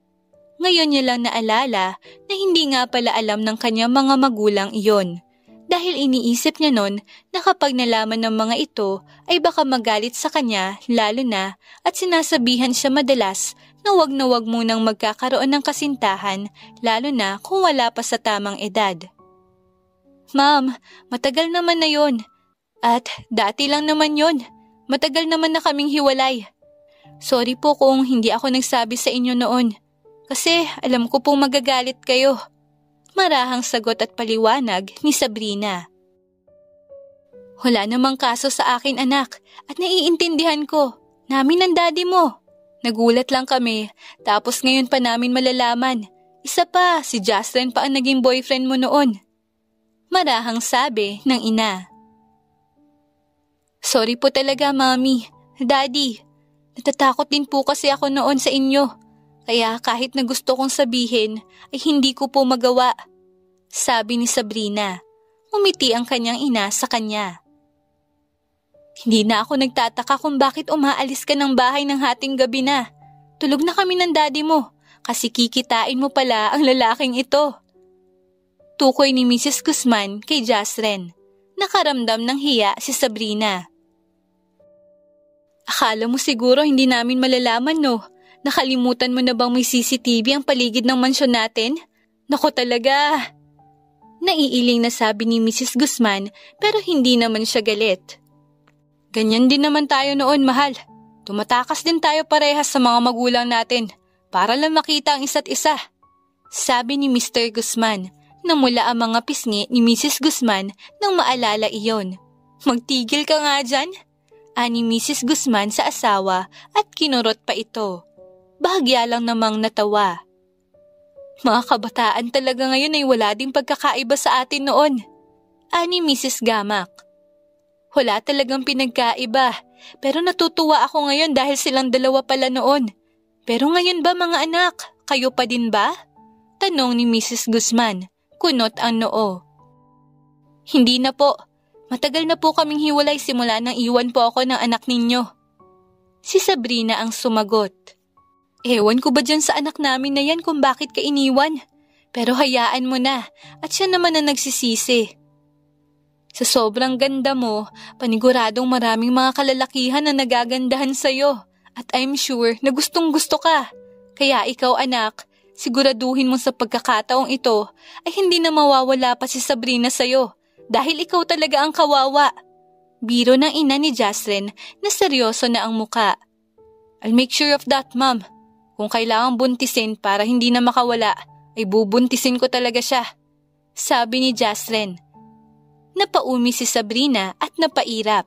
Ngayon niya lang naalala na hindi nga pala alam ng kanyang mga magulang iyon. Dahil iniisip niya nun na kapag nalaman ng mga ito ay baka magalit sa kanya lalo na at sinasabihan siya madalas na wag munang magkakaroon ng kasintahan lalo na kung wala pa sa tamang edad. Ma'am, matagal naman na yon. At dati lang naman yon. Matagal naman na kaming hiwalay. Sorry po kung hindi ako nagsabi sa inyo noon. Kasi alam ko pong magagalit kayo. Marahang sagot at paliwanag ni Sabrina. Wala namang kaso sa akin anak at naiintindihan ko. Namin ang daddy mo. Nagulat lang kami tapos ngayon pa namin malalaman. Isa pa, si Jasren pa ang naging boyfriend mo noon. Marahang sabi ng ina. Sorry po talaga, Mami. Daddy, natatakot din po kasi ako noon sa inyo. Kaya kahit na gusto kong sabihin, ay hindi ko po magawa. Sabi ni Sabrina. Umiti ang kanyang ina sa kanya. Hindi na ako nagtataka kung bakit umaalis ka ng bahay ng hating gabi na. Tulog na kami ng daddy mo kasi kikitain mo pala ang lalaking ito. Tukoy ni Mrs. Guzman kay Jasren. Nakaramdam ng hiya si Sabrina. Akala mo siguro hindi namin malalaman no? Nakalimutan mo na bang may CCTV ang paligid ng mansyon natin? Naku talaga! Naiiling na sabi ni Mrs. Guzman pero hindi naman siya galit. Ganyan din naman tayo noon, mahal. Tumatakas din tayo parehas sa mga magulang natin para lang makita ang isa't isa. Sabi ni Mr. Guzman. Namula ang mga pisngi ni Mrs. Guzman nang maalala iyon. Magtigil ka nga dyan, ani Mrs. Guzman sa asawa at kinurot pa ito. Bahagya lang namang natawa. Mga kabataan talaga ngayon ay wala ding pagkakaiba sa atin noon, ani Mrs. Gamak. Wala talagang pinagkaiba, pero natutuwa ako ngayon dahil silang dalawa pala noon. Pero ngayon ba mga anak, kayo pa din ba? Tanong ni Mrs. Guzman. Kunot ang noo. Hindi na po. Matagal na po kaming hiwalay simula nang iwan po ako ng anak ninyo. Si Sabrina ang sumagot. Ewan ko ba dyan sa anak namin na yan kung bakit ka iniwan? Pero hayaan mo na at siya naman ang nagsisisi. Sa sobrang ganda mo, paniguradong maraming mga kalalakihan na nagagandahan sa'yo at I'm sure na gustong gusto ka. Kaya ikaw anak, siguraduhin mo sa pagkakataong ito ay hindi na mawawala pa si Sabrina sa'yo dahil ikaw talaga ang kawawa. Biro ng ina ni Jasren na seryoso na ang muka. I'll make sure of that, ma'am. Kung kailangang buntisin para hindi na makawala, ay bubuntisin ko talaga siya. Sabi ni Jasren. Napaumi si Sabrina at napairap.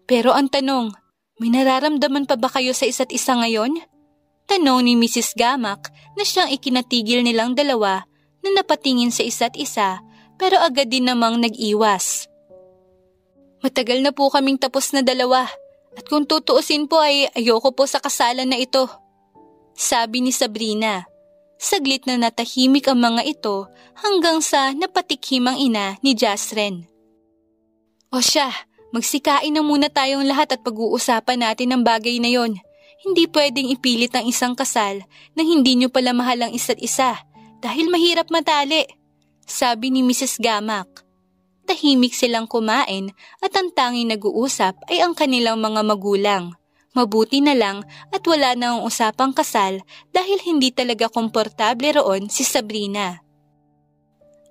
Pero ang tanong, may nararamdaman pa ba kayo sa isa't isa ngayon? Tanong ni Mrs. Gamak na siyang ikinatigil nilang dalawa na napatingin sa isa't isa pero agad din namang nag-iwas. Matagal na po kaming tapos na dalawa at kung tutuusin po ay ayoko po sa kasalan na ito. Sabi ni Sabrina. Saglit na natahimik ang mga ito hanggang sa napatikhim ang ina ni Jasren. O siya, magsikain na muna tayong lahat at pag-uusapan natin ang bagay na yon. Hindi pwedeng ipilit ang isang kasal na hindi nyo pala mahal ang isa't isa dahil mahirap matali, sabi ni Mrs. Gamak. Tahimik silang kumain at ang tanging nag-uusap ay ang kanilang mga magulang. Mabuti na lang at wala na ang usapang kasal dahil hindi talaga komportable roon si Sabrina.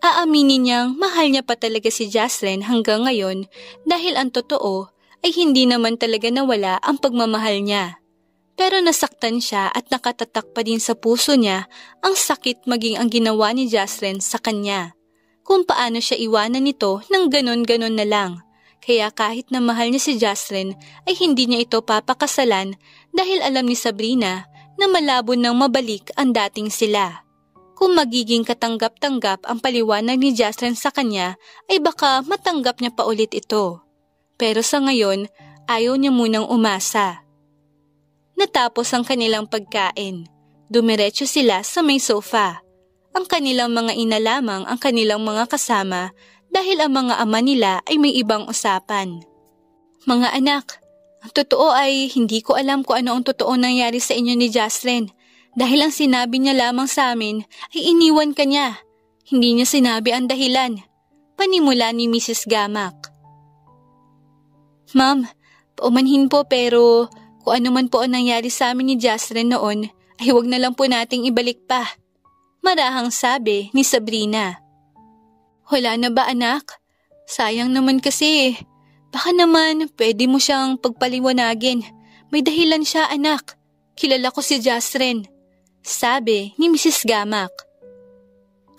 Aaminin niyang mahal niya pa talaga si Jasren hanggang ngayon dahil ang totoo ay hindi naman talaga nawala ang pagmamahal niya. Pero nasaktan siya at nakatatak pa din sa puso niya ang sakit maging ang ginawa ni Jasren sa kanya. Kung paano siya iwanan nito ng ganon-ganon na lang. Kaya kahit na mahal niya si Jasren ay hindi niya ito papakasalan dahil alam ni Sabrina na malabo nang mabalik ang dating sila. Kung magiging katanggap-tanggap ang paliwanag ni Jasren sa kanya ay baka matanggap niya pa ulit ito. Pero sa ngayon, ayaw niya munang umasa. Natapos ang kanilang pagkain. Dumiretso sila sa may sofa. Ang kanilang mga ina lamang ang kanilang mga kasama dahil ang mga ama nila ay may ibang usapan. Mga anak, ang totoo ay hindi ko alam kung ano ang totoo nangyari sa inyo ni Jasren dahil ang sinabi niya lamang sa amin ay iniwan ka niya. Hindi niya sinabi ang dahilan. Panimula ni Mrs. Gamak. Ma'am, paumanhin po pero kung ano man po ang nangyari sa amin ni Jasren noon ay huwag na lang po nating ibalik pa. Marahang sabi ni Sabrina. Wala na ba anak? Sayang naman kasi. Baka naman pwede mo siyang pagpaliwanagin. May dahilan siya anak. Kilala ko si Jasren. Sabi ni Mrs. Gamak.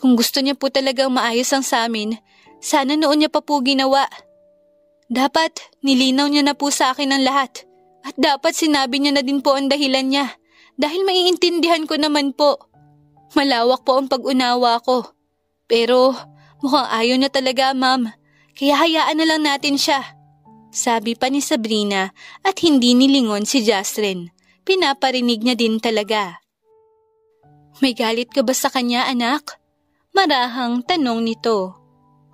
Kung gusto niya po talagang maayos ang sa amin, sana noon niya pa po ginawa. Dapat nilinaw niya na po sa akin ang lahat. At dapat sinabi niya na din po ang dahilan niya. Dahil maiintindihan ko naman po. Malawak po ang pag-unawa ko. Pero mukhang ayaw niya talaga, ma'am. Kaya hayaan na lang natin siya. Sabi pa ni Sabrina at hindi nilingon si Jasren. Pinaparinig niya din talaga. May galit ka ba sa kanya, anak? Marahang tanong nito.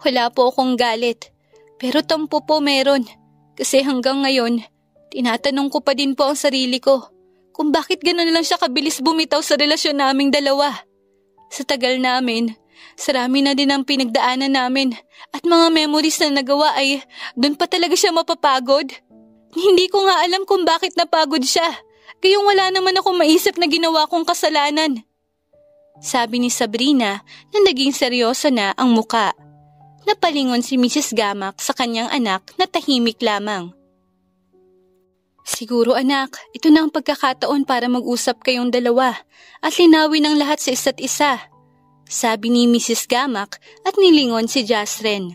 Wala po akong galit. Pero tampo po meron. Kasi hanggang ngayon, tinatanong ko pa din po ang sarili ko. Kung bakit gano'n lang siya kabilis bumitaw sa relasyon naming dalawa. Sa tagal namin, sarami na din ang pinagdaanan namin at mga memories na nagawa ay doon pa talaga siya mapapagod. Hindi ko nga alam kung bakit napagod siya. Gayong wala naman akong maisip na ginawa kong kasalanan. Sabi ni Sabrina na naging seryoso na ang muka. Napalingon si Mrs. Gamak sa kanyang anak na tahimik lamang. Siguro anak, ito na ang pagkakataon para mag-usap kayong dalawa at linawin ang lahat sa isa't isa. Sabi ni Mrs. Gamak at nilingon si Jasren.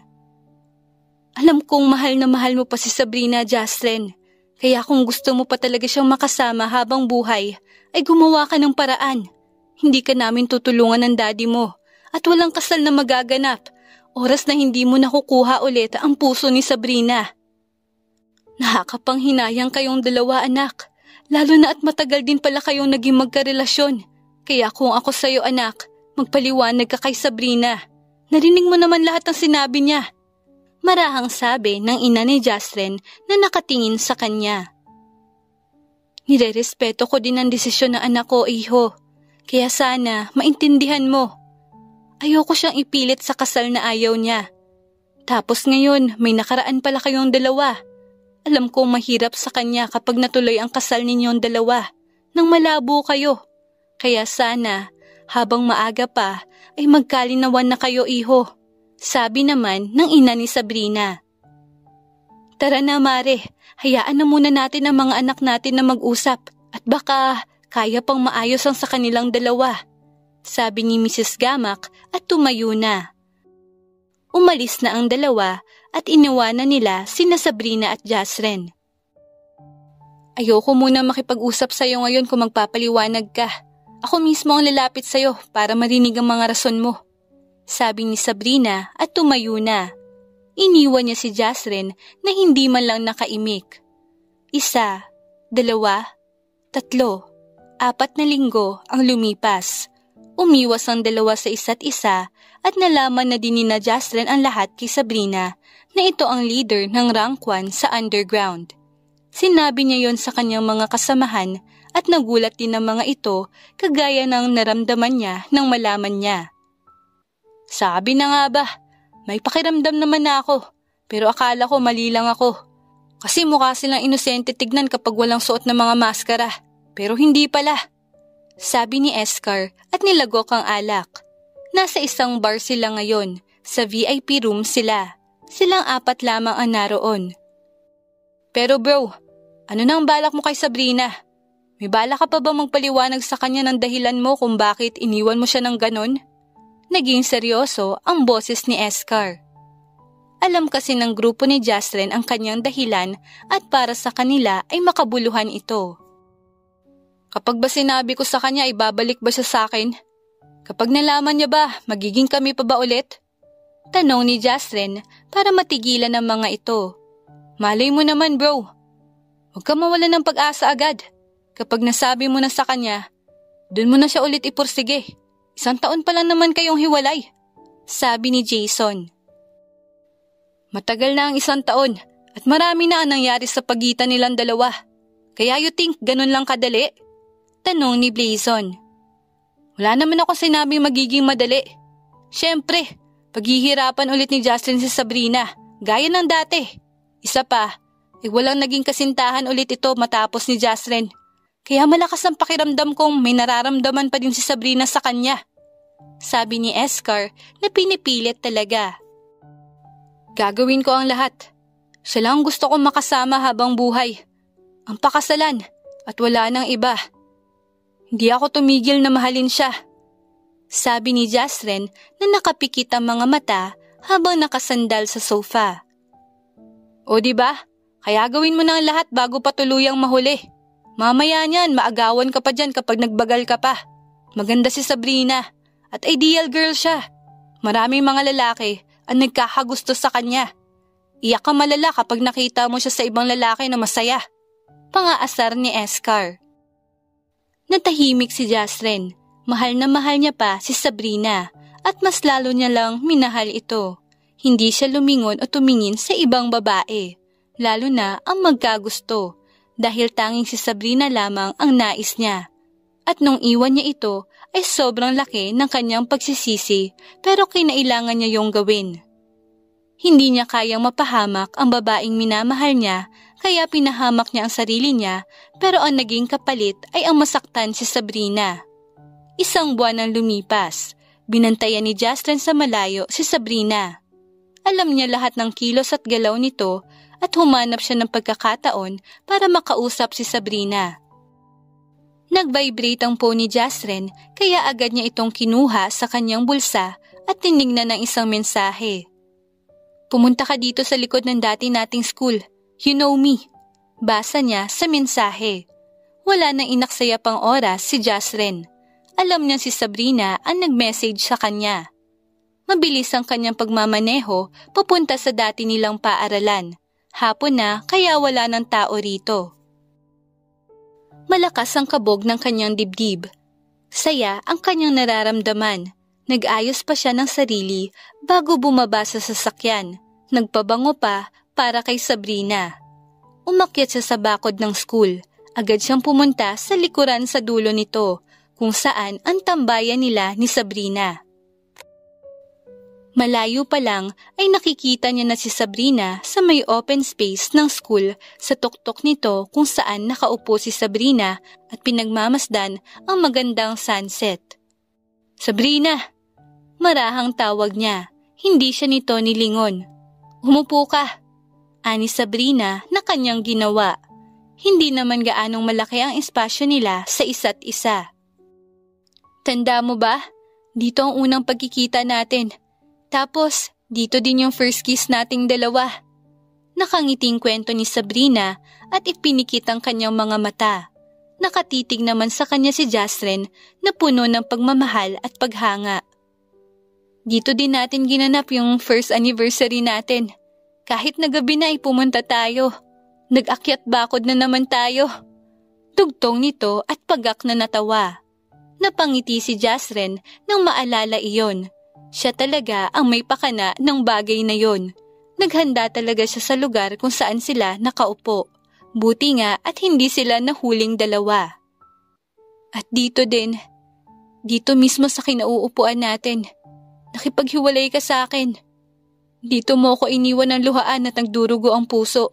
Alam kong mahal na mahal mo pa si Sabrina, Jasren. Kaya kung gusto mo pa talaga siyang makasama habang buhay, ay gumawa ka ng paraan. Hindi ka namin tutulungan ng daddy mo at walang kasal na magaganap. Oras na hindi mo nakukuha ulit ang puso ni Sabrina. Nakakapanghinayang kayong dalawa anak, lalo na at matagal din pala kayong naging magkarelasyon. Kaya kung ako sa'yo anak, magpaliwanag ka kay Sabrina. Narinig mo naman lahat ng sinabi niya. Marahang sabi ng ina ni Jasren na nakatingin sa kanya. Nirerespeto ko din ang desisyon ng anak ko, iho. Kaya sana maintindihan mo. Ayoko siyang ipilit sa kasal na ayaw niya. Tapos ngayon, may nakaraan pala kayong dalawa. Alam kong mahirap sa kanya kapag natuloy ang kasal ninyong dalawa nang malabo kayo. Kaya sana, habang maaga pa, ay magkalinawan na kayo, iho. Sabi naman ng ina ni Sabrina. Tara na, Mare. Hayaan na muna natin ang mga anak natin na mag-usap at baka kaya pang maayos ang sa kanilang dalawa. Sabi ni Mrs. Gamak at tumayo na. Umalis na ang dalawa at iniwanan nila sina Sabrina at Jasren. Ayoko muna makipag-usap sa'yo ngayon kung magpapaliwanag ka. Ako mismo ang lalapit sa'yo para marinig ang mga rason mo. Sabi ni Sabrina at tumayo na. Iniwan niya si Jasren na hindi man lang nakaimik. 1, 2, 3, 4 na linggo ang lumipas. Umiwas ang dalawa sa isa't isa at nalaman na din ni Jasren ang lahat kay Sabrina na ito ang leader ng rank 1 sa underground. Sinabi niya yon sa kanyang mga kasamahan at nagulat din ng mga ito kagaya ng naramdaman niya nang malaman niya. Sabi na nga ba, may pakiramdam naman na ako pero akala ko mali lang ako. Kasi mukha silang inosente tignan kapag walang suot ng mga maskara pero hindi pala. Sabi ni Escar at nilagok ang alak. Nasa isang bar sila ngayon, sa VIP room sila. Silang 4 lamang ang naroon. Pero bro, ano nang balak mo kay Sabrina? May balak ka pa ba magpaliwanag sa kanya ng dahilan mo kung bakit iniwan mo siya ng ganon? Naging seryoso ang boses ni Escar. Alam kasi ng grupo ni Jasren ang kanyang dahilan at para sa kanila ay makabuluhan ito. Kapag ba sinabi ko sa kanya, ibabalik ba siya sa akin? Kapag nalaman niya ba, magiging kami pa ba ulit? Tanong ni Jasren para matigilan ang mga ito. Malay mo naman bro. Huwag ka mawala ng pag-asa agad. Kapag nasabi mo na sa kanya, dun mo na siya ulit ipursige. 1 taon pa lang naman kayong hiwalay. Sabi ni Jason. Matagal na ang 1 taon at marami na ang nangyari sa pagitan nilang dalawa. Kaya you think ganun lang kadali? Tanong ni Blazon. Wala naman ako sinabing magiging madali. Siyempre, paghihirapan ulit ni Justin si Sabrina, gaya ng dati. Isa pa, walang naging kasintahan ulit ito matapos ni Jasren. Kaya malakas ang pakiramdam kong may nararamdaman pa din si Sabrina sa kanya. Sabi ni Escar na pinipilit talaga. Gagawin ko ang lahat. Siya lang gusto kong makasama habang buhay. Ang pakasalan at wala nang iba. Hindi ako tumigil na mahalin siya. Sabi ni Jasren na nakapikit ang mga mata habang nakasandal sa sofa. O diba? Kaya gawin mo na ang lahat bago pa tuluyang mahuli. Mamaya niyan, maagawan ka pa dyan kapag nagbagal ka pa. Maganda si Sabrina at ideal girl siya. Maraming mga lalaki ang nagkakagusto sa kanya. Iyak ka malala kapag nakita mo siya sa ibang lalaki na masaya. Pangaasar ni Escar. Natahimik si Jasren. Mahal na mahal niya pa si Sabrina at mas lalo niya lang minahal ito. Hindi siya lumingon o tumingin sa ibang babae, lalo na ang magkagusto. Dahil tanging si Sabrina lamang ang nais niya. At nung iwan niya ito ay sobrang laki ng kanyang pagsisisi pero kinailangan niya yung gawin. Hindi niya kayang mapahamak ang babaeng minamahal niya kaya pinahamak niya ang sarili niya pero ang naging kapalit ay ang masaktan si Sabrina. 1 buwan ang lumipas. Binantayan ni Justin sa malayo si Sabrina. Alam niya lahat ng kilos at galaw nito at humanap siya ng pagkakataon para makausap si Sabrina. Nag-vibrate ang phone ni Jasren kaya agad niya itong kinuha sa kanyang bulsa at tinignan ng isang mensahe. Pumunta ka dito sa likod ng dati nating school. You know me. Basa niya sa mensahe. Wala nang inaksaya pang oras si Jasren. Alam niya si Sabrina ang nag-message sa kanya. Mabilis ang kanyang pagmamaneho papunta sa dati nilang paaralan. Hapon na kaya wala ng tao rito. Malakas ang kabog ng kanyang dibdib. Saya ang kanyang nararamdaman. Nag-ayos pa siya ng sarili bago bumaba sa sasakyan. Nagpabango pa para kay Sabrina. Umakyat siya sa bakod ng school Agad siyang pumunta sa likuran sa dulo nito, kung saan ang tambayan nila ni Sabrina. Malayo pa lang ay nakikita niya na si Sabrina sa may open space ng school sa tuktok nito kung saan nakaupo si Sabrina at pinagmamasdan ang magandang sunset. "Sabrina!" Marahang tawag niya, hindi siya nito nilingon. "Umupo ka," ani Sabrina na kanyang ginawa. Hindi naman gaanong malaki ang espasyo nila sa isa't isa. "Tanda mo ba? Dito ang unang pagkikita natin. Tapos, dito din yung first kiss nating dalawa." Nakangiting kwento ni Sabrina at ipinikit ang kanyang mga mata. Nakatitig naman sa kanya si Jasren na puno ng pagmamahal at paghanga. "Dito din natin ginanap yung first anniversary natin. Kahit na gabi na ay pumunta tayo. Nag-akyat bakod na naman tayo." Tugtong nito at pagak na natawa. Napangiti si Jasren nang maalala iyon. Siya talaga ang may pakana ng bagay na yon. Naghanda talaga siya sa lugar kung saan sila nakaupo. Buti nga at hindi sila nahuling dalawa. "At dito din. Dito mismo sa kinauupuan natin. Nakipaghiwalay ka sa akin. Dito mo ko iniwan ng luhaan at nagdurugo ang puso."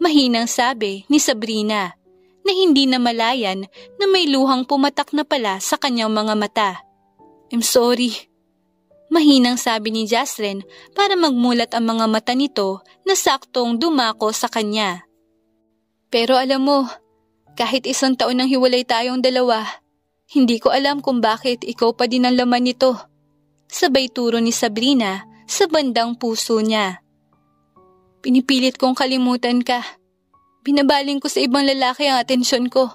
Mahinang sabi ni Sabrina na hindi namalayan na may luhang pumatak na pala sa kanyang mga mata. "I'm sorry." Mahinang sabi ni Jasren para magmulat ang mga mata nito na saktong dumako sa kanya. "Pero alam mo, kahit 1 taon nang hiwalay tayong dalawa, hindi ko alam kung bakit ikaw pa din ang laman nito." Sabay turo ni Sabrina sa bandang puso niya. "Pinipilit kong kalimutan ka. Binabaling ko sa ibang lalaki ang atensyon ko,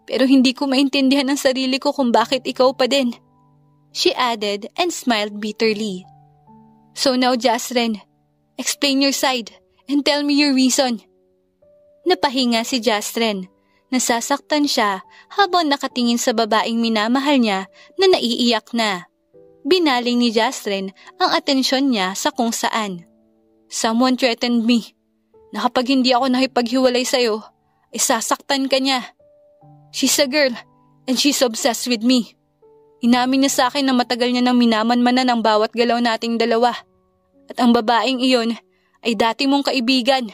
pero hindi ko maintindihan ang sarili ko kung bakit ikaw pa din," she added and smiled bitterly. "So now, Jasren, explain your side and tell me your reason." Napahinga si Jasren. Nasasaktan siya habang nakatingin sa babaeng minamahal niya na naiiyak na. Binaling ni Jasren ang atensyon niya sa kung saan. "Someone threatened me na kapag hindi ako nakipaghiwalay sa'yo, ay sasaktan ka niya. She's a girl and she's obsessed with me. Inamin niya sa akin na matagal niya nang minamanmanan ang bawat galaw nating dalawa. At ang babaeng iyon ay dati mong kaibigan."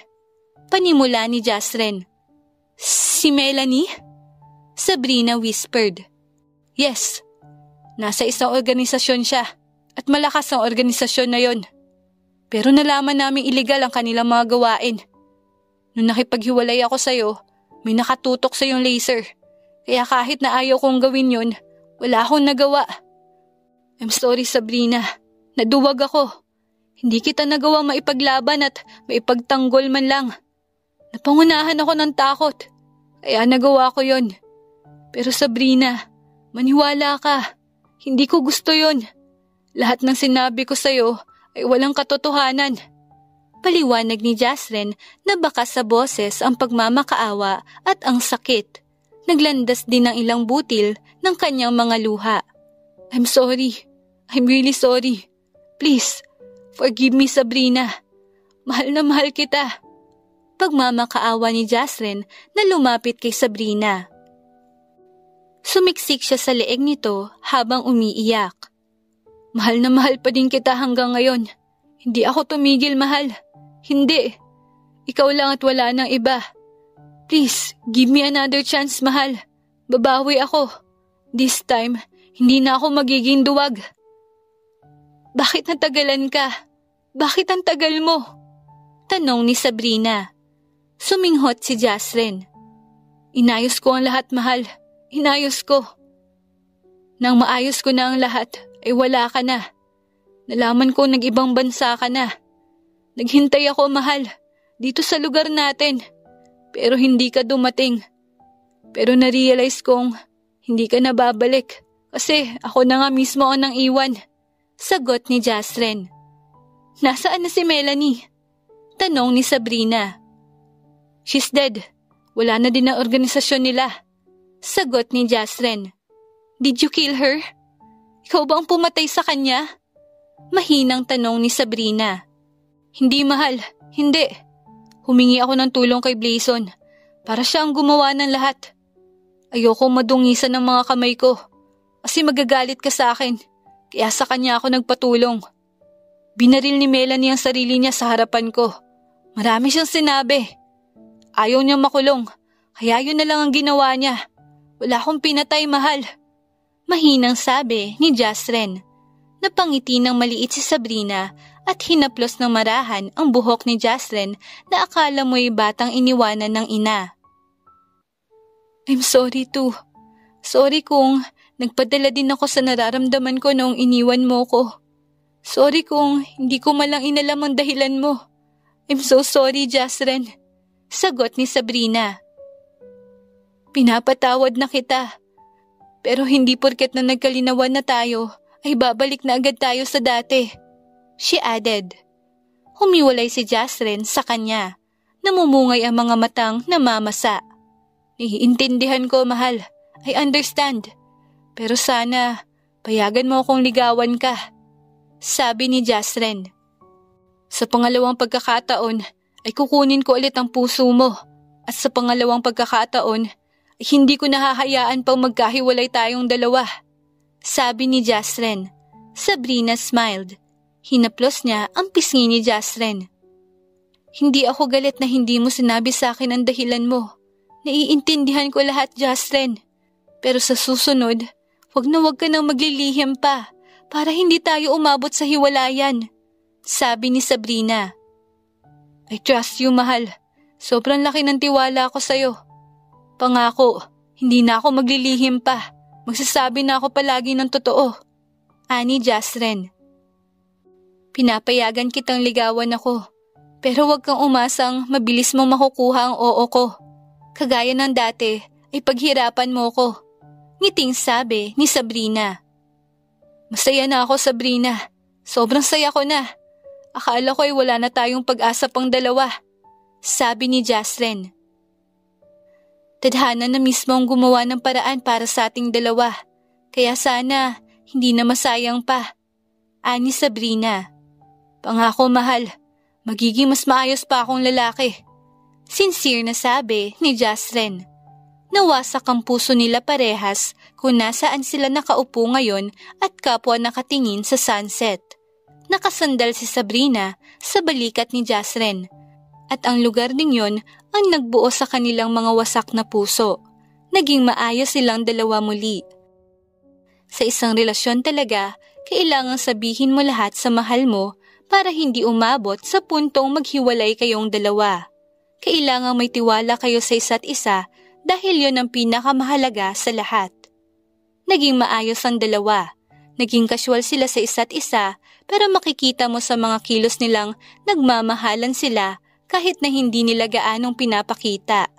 Panimula ni Jasren. "Si Melanie?" Sabrina whispered. "Yes. Nasa isang organisasyon siya at malakas ang organisasyon na yon. Pero nalaman naming illegal ang kanilang mga gawain. Nung nakipaghiwalay ako sa'yo, may nakatutok sa yung laser. Kaya kahit na ayaw kong gawin yon, wala akong nagawa. I'm sorry, Sabrina. Naduwag ako. Hindi kita nagawa maipaglaban at maipagtanggol man lang. Napangunahan ako ng takot. Kaya nagawa ko yon. Pero Sabrina, maniwala ka. Hindi ko gusto yon. Lahat ng sinabi ko sa'yo ay walang katotohanan." Paliwanag ni Jasren na baka sa boses ang pagmamakaawa at ang sakit. Naglandas din ng ilang butil ng kanyang mga luha. "I'm sorry. I'm really sorry. Please, forgive me, Sabrina. Mahal na mahal kita." Pagmamakaawa ni Jasren na lumapit kay Sabrina. Sumiksik siya sa leeg nito habang umiiyak. "Mahal na mahal pa din kita hanggang ngayon. Hindi ako tumigil, mahal. Hindi. Ikaw lang at wala nang iba. Please, give me another chance, mahal. Babawi ako. This time, hindi na ako magiging duwag." "Bakit natagalan ka? Bakit ang tagal mo?" tanong ni Sabrina. Suminghot si Jasren. "Inayos ko ang lahat, mahal. Inayos ko. Nang maayos ko na ang lahat, ay wala ka na. Nalaman ko nag-ibang bansa ka na. Naghintay ako, mahal, dito sa lugar natin. Pero hindi ka dumating. Pero na-realize kong hindi ka na babalik kasi ako na nga mismo ang nang iwan." Sagot ni Jasren. "Nasaan na si Melanie?" tanong ni Sabrina. "She's dead. Wala na din ang organisasyon nila." Sagot ni Jasren. "Did you kill her? Ikaw ba ang pumatay sa kanya?" Mahinang tanong ni Sabrina. "Hindi, mahal. Hindi. Humingi ako ng tulong kay Blazon. Para siya ang gumawa ng lahat. Ayoko madungisan ng mga kamay ko kasi magagalit ka sa akin. Kaya sa kanya ako nagpatulong. Binaril ni Melanie ang sarili niya sa harapan ko. Marami siyang sinabi. Ayaw niya makulong, kaya yun na lang ang ginawa niya. Wala akong pinatay, mahal. Mahinang sabi ni Jasren. Napangiti ng maliit si Sabrina at hinaplos ng marahan ang buhok ni Jasren na akala mo'y batang iniwanan ng ina. I'm sorry too. Sorry kung nagpadala din ako sa nararamdaman ko noong iniwan mo ko. Sorry kung hindi ko malang inalam ang dahilan mo. I'm so sorry, Jasren. Sagot ni Sabrina. Pinapatawad na kita. Pero hindi porket na nagkalinawan na tayo ay babalik na agad tayo sa dati. She added. Humiwalay si Jasren sa kanya. Namumungay ang mga matang namamasa. Naiintindihan ko, mahal. I understand. Pero sana, payagan mo akong ligawan ka. Sabi ni Jasren. Sa pangalawang pagkakataon, ay kukunin ko ulit ang puso mo. At sa pangalawang pagkakataon, ay hindi ko nahahayaan pang magkahiwalay tayong dalawa. Sabi ni Jasren. Sabrina smiled. Hinaplos niya ang pisngi ni Jasren. Hindi ako galit na hindi mo sinabi sa akin ang dahilan mo. Naiintindihan ko lahat, Jasren. Pero sa susunod, wag ka nang maglilihim pa para hindi tayo umabot sa hiwalayan. Sabi ni Sabrina. I trust you, mahal. Sobrang laki ng tiwala ko sa'yo. Pangako, hindi na ako maglilihim pa. Magsasabi na ako palagi ng totoo. Ani Jasren. Pinapayagan kitang ligawan ako. Pero wag kang umasang mabilis mo makukuha ang oo ko. Kagaya ng dati ay paghirapan mo ko. Ngiting sabi ni Sabrina. Masaya na ako, Sabrina. Sobrang saya ko na. Akala ko ay wala na tayong pag-asa pang dalawa. Sabi ni Jasren. Tadhana na mismo ang gumawa ng paraan para sa ating dalawa. Kaya sana hindi na masayang pa. Ani Sabrina. Pangako, mahal. Magiging mas maayos pa akong lalaki. Sincere na sabi ni Jasren. Nawasak ang puso nila parehas kung nasaan sila nakaupo ngayon at kapwa nakatingin sa sunset. Nakasandal si Sabrina sa balikat ni Jasren at ang lugar ding yon ang nagbuo sa kanilang mga wasak na puso. Naging maayos silang dalawa muli. Sa isang relasyon talaga, kailangang sabihin mo lahat sa mahal mo para hindi umabot sa puntong maghiwalay kayong dalawa. Kailangang may tiwala kayo sa isa't isa dahil yon ang pinakamahalaga sa lahat. Naging maayos ang dalawa. Naging casual sila sa isa't isa pero makikita mo sa mga kilos nilang nagmamahalan sila kahit na hindi nila gaanong pinapakita.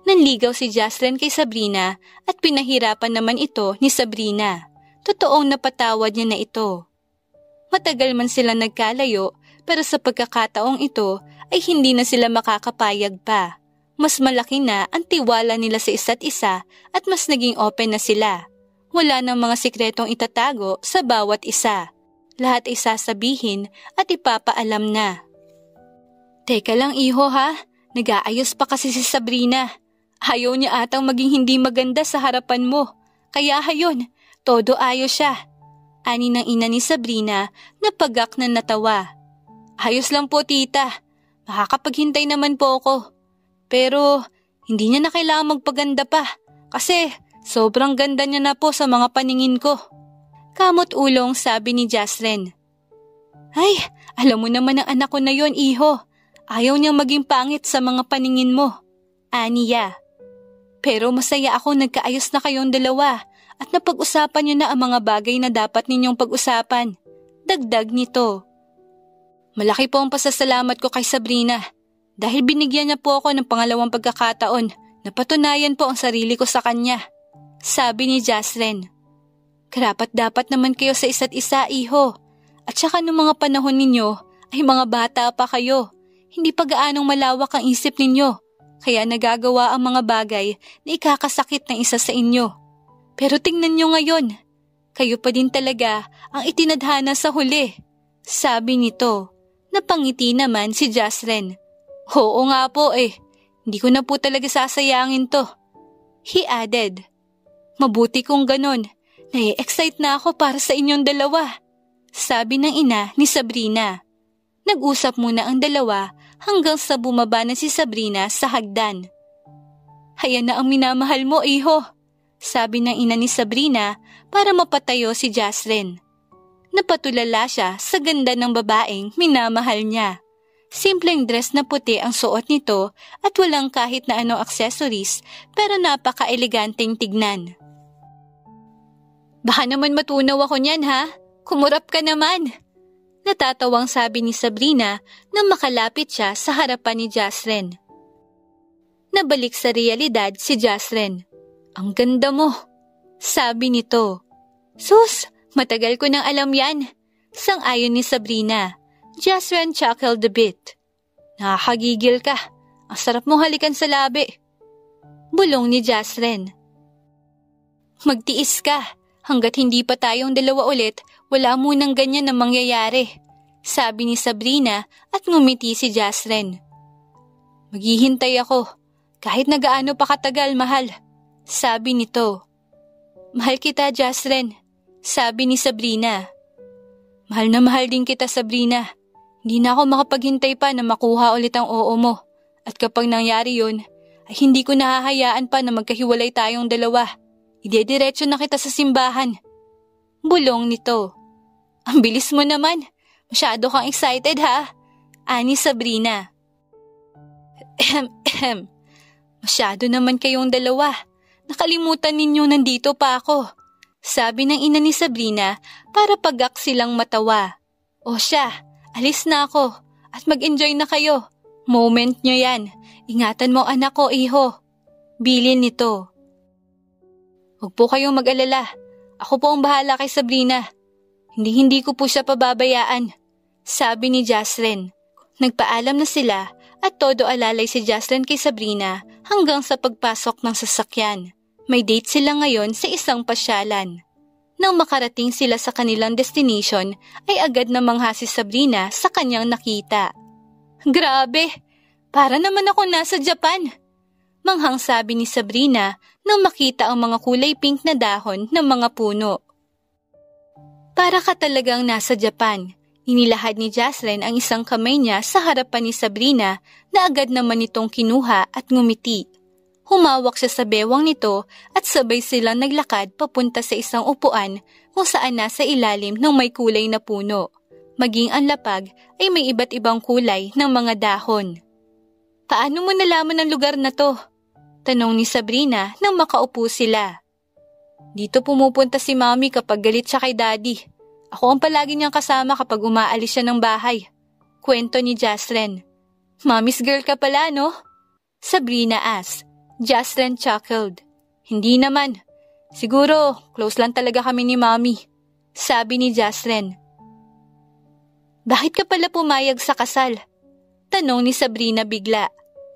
Nanligaw si Jasren kay Sabrina at pinahirapan naman ito ni Sabrina. Totoong napatawad niya na ito. Matagal man sila nagkalayo pero sa pagkakataong ito ay hindi na sila makakapayag pa. Mas malaki na ang tiwala nila sa isa't isa at mas naging open na sila. Wala nang mga sikretong itatago sa bawat isa. Lahat ay sasabihin at ipapaalam na. Teka lang, iho, ha? Nag-aayos pa kasi si Sabrina. Ayaw niya atang maging hindi maganda sa harapan mo. Kaya hayon, todo ayos siya. Ani ng ina ni Sabrina na pagak na natawa. Ayos lang po, tita. Makakapaghintay naman po ako. Pero hindi niya na kailangan magpaganda pa kasi sobrang ganda niya na po sa mga paningin ko. Kamot ulong sabi ni Jasren. Ay, alam mo naman ang anak ko na yon, iho. Ayaw niyang maging pangit sa mga paningin mo. Aniya. Pero masaya ako nagkaayos na kayong dalawa at napag-usapan niyo na ang mga bagay na dapat ninyong pag-usapan. Dagdag nito. Malaki po ang pasasalamat ko kay Sabrina dahil binigyan niya po ako ng pangalawang pagkakataon na patunayan po ang sarili ko sa kanya. Sabi ni Jasren. Karapat-dapat naman kayo sa isa't isa, iho. At saka nung mga panahon ninyo ay mga bata pa kayo. Hindi pa gaanong malawak ang isip ninyo. Kaya nagagawa ang mga bagay na ikakasakit ng isa sa inyo. Pero tingnan nyo ngayon. Kayo pa din talaga ang itinadhana sa huli. Sabi nito. Napangiti naman si Jasren. Oo nga po eh. Hindi ko na po talaga sasayangin to. He added. Mabuti kung ganon. Nai-excite na ako para sa inyong dalawa. Sabi ng ina ni Sabrina. Nag-usap muna ang dalawa hanggang sa bumaba na si Sabrina sa hagdan. Hayan na ang minamahal mo, iho. Sabi ng ina ni Sabrina para mapatayo si Jazren. Napatulala siya sa ganda ng babaeng minamahal niya. Simpleng dress na puti ang suot nito at walang kahit na anong accessories pero napaka-eleganteng tignan. Baka naman matunaw ako niyan ha? Kumurap ka naman. Natatawang sabi ni Sabrina nang makalapit siya sa harapan ni Jazren. Nabalik sa realidad si Jazren. Ang ganda mo, sabi nito. Sus, matagal ko nang alam yan. Sang-ayon ni Sabrina. Jazren chuckled a bit. Nakakagigil ka. Ang sarap mong halikan sa labi. Bulong ni Jazren. Magtiis ka. Hanggat hindi pa tayong dalawa ulit, wala munang ganyan na mangyayari. Sabi ni Sabrina at ngumiti si Jazren. Maghihintay ako. Kahit na gaano pa katagal, mahal. Sabi nito. Mahal kita, Jazren. Sabi ni Sabrina. Mahal na mahal din kita, Sabrina. Hindi na ako makapaghintay pa na makuha ulit ang oo mo. At kapag nangyari yun, ay hindi ko nahahayaan pa na magkahiwalay tayong dalawa. Idediretso na kita sa simbahan. Bulong nito. Ang bilis mo naman. Masyado kang excited ha? Ani Sabrina. Masyado naman kayong dalawa. Nakalimutan ninyo nandito pa ako. Sabi ng ina ni Sabrina para pagak silang matawa. O siya, alis na ako at mag-enjoy na kayo. Moment nyo yan. Ingatan mo anak ko, iho. Bilin nito. Huwag po kayong mag-alala. Ako po ang bahala kay Sabrina. Hindi ko po siya pababayaan. Sabi ni Jazren. Nagpaalam na sila at todo alalay si Jazren kay Sabrina hanggang sa pagpasok ng sasakyan. May date sila ngayon sa isang pasyalan. Nang makarating sila sa kanilang destination ay agad na mangha si Sabrina sa kanyang nakita. Grabe! Para naman ako nasa Japan! Manghang sabi ni Sabrina nang makita ang mga kulay pink na dahon ng mga puno. Para ka talagang nasa Japan. Inilahad ni Jazren ang isang kamay niya sa harapan ni Sabrina na agad naman itong kinuha at ngumiti. Humawak siya sa bewang nito at sabay silang naglakad papunta sa isang upuan kung saan nasa ilalim ng may kulay na puno. Maging ang lapag ay may iba't ibang kulay ng mga dahon. Paano mo nalaman ang lugar na to? Tanong ni Sabrina nang makaupo sila. Dito pumupunta si Mami kapag galit siya kay Daddy. Ako ang palagi niyang kasama kapag umaalis siya ng bahay. Kwento ni Jazren. Mommy's girl ka pala, no? Sabrina asked. Jazren chuckled. Hindi naman. Siguro, close lang talaga kami ni Mommy. Sabi ni Jazren. Bakit ka pala pumayag sa kasal? Tanong ni Sabrina bigla.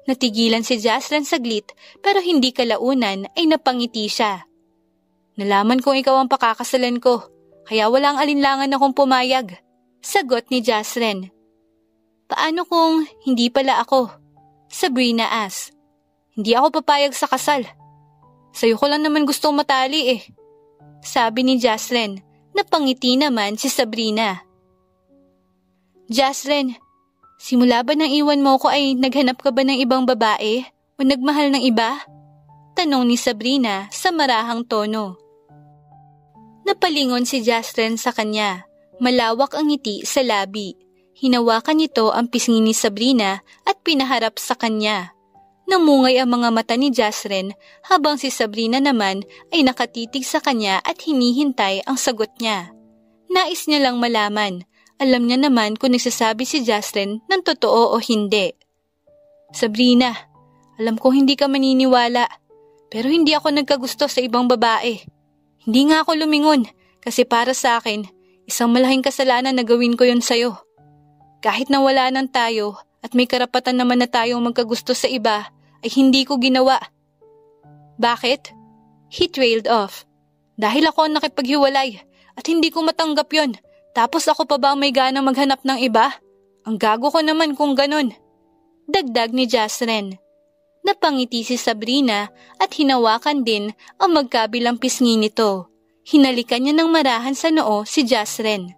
Natigilan si Jazren saglit pero hindi kalaunan ay napangiti siya. Nalaman kong ikaw ang pakakasalan ko, kaya walang alinlangan akong pumayag. Sagot ni Jazren. Paano kung hindi pala ako? Sabrina asked. Hindi ako papayag sa kasal. Sa'yo ko lang naman gustong matali eh. Sabi ni Jazren. Napangiti naman si Sabrina. Jazren, simula ba nang iwan mo ko ay naghanap ka ba ng ibang babae o nagmahal ng iba? Tanong ni Sabrina sa marahang tono. Napalingon si Jazren sa kanya. Malawak ang ngiti sa labi. Hinawakan nito ang pisngi ni Sabrina at pinaharap sa kanya. Namungay ang mga mata ni Jazren habang si Sabrina naman ay nakatitig sa kanya at hinihintay ang sagot niya. Nais niya lang malaman. Alam niya naman kung nagsasabi si Jazren ng totoo o hindi. Sabrina, alam ko hindi ka maniniwala, pero hindi ako nagkagusto sa ibang babae. Hindi nga ako lumingon kasi para sa akin, isang malaking kasalanan na gawin ko yun sa'yo. Kahit na wala nang tayo at may karapatan naman na tayong magkagusto sa iba, ay hindi ko ginawa. Bakit? He trailed off. Dahil ako ang nakipaghiwalay at hindi ko matanggap yon. Tapos ako pa ba may ganang maghanap ng iba? Ang gago ko naman kung ganon. Dagdag ni Jazren. Napangiti si Sabrina at hinawakan din ang magkabilang pisngi nito. Hinalikan niya ng marahan sa noo si Jazren.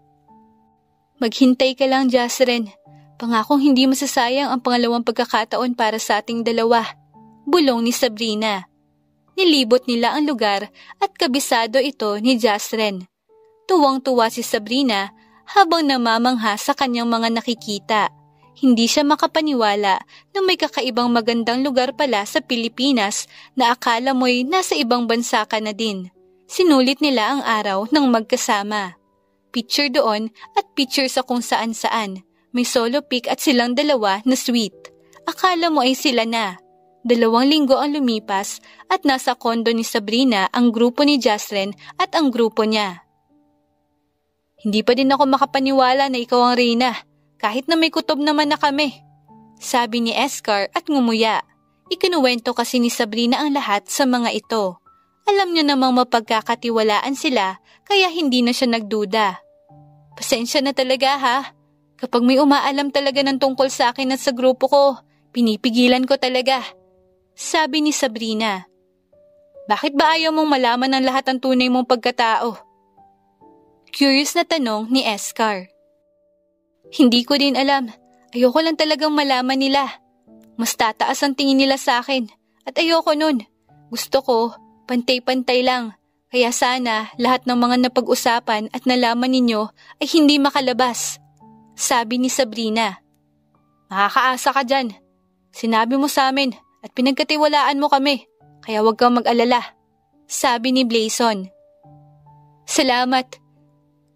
Maghintay ka lang, Jazren. Pangakong hindi masasayang ang pangalawang pagkakataon para sa ating dalawa. Bulong ni Sabrina. Nilibot nila ang lugar at kabisado ito ni Jazren. Tuwang-tuwa si Sabrina habang namamangha sa kanyang mga nakikita. Hindi siya makapaniwala na may kakaibang magandang lugar pala sa Pilipinas na akala mo'y nasa ibang bansa ka na din. Sinulit nila ang araw ng magkasama. Picture doon at picture sa kung saan-saan. May solo pic at silang dalawa na sweet. Akala mo ay sila na. 2 linggo ang lumipas at nasa kondo ni Sabrina ang grupo ni Jazren at ang grupo niya. Hindi pa din ako makapaniwala na ikaw ang Reyna, kahit na may kutob naman na kami. Sabi ni Escar at ngumuya. Ikinuwento kasi ni Sabrina ang lahat sa mga ito. Alam niya namang mapagkakatiwalaan sila kaya hindi na siya nagduda. Pasensya na talaga ha. Kapag may umaalam talaga ng tungkol sa akin at sa grupo ko, pinipigilan ko talaga. Sabi ni Sabrina. Bakit ba ayaw mong malaman ng lahat ang tunay mong pagkatao? Curious na tanong ni Escar. Hindi ko din alam. Ayoko lang talagang malaman nila. Mas tataas ang tingin nila sa akin at ayoko nun. Gusto ko, pantay-pantay lang. Kaya sana lahat ng mga napag-usapan at nalaman ninyo ay hindi makalabas. Sabi ni Sabrina. Makakaasa ka dyan. Sinabi mo sa amin at pinagkatiwalaan mo kami. Kaya huwag kang mag-alala. Sabi ni Blazon. Salamat.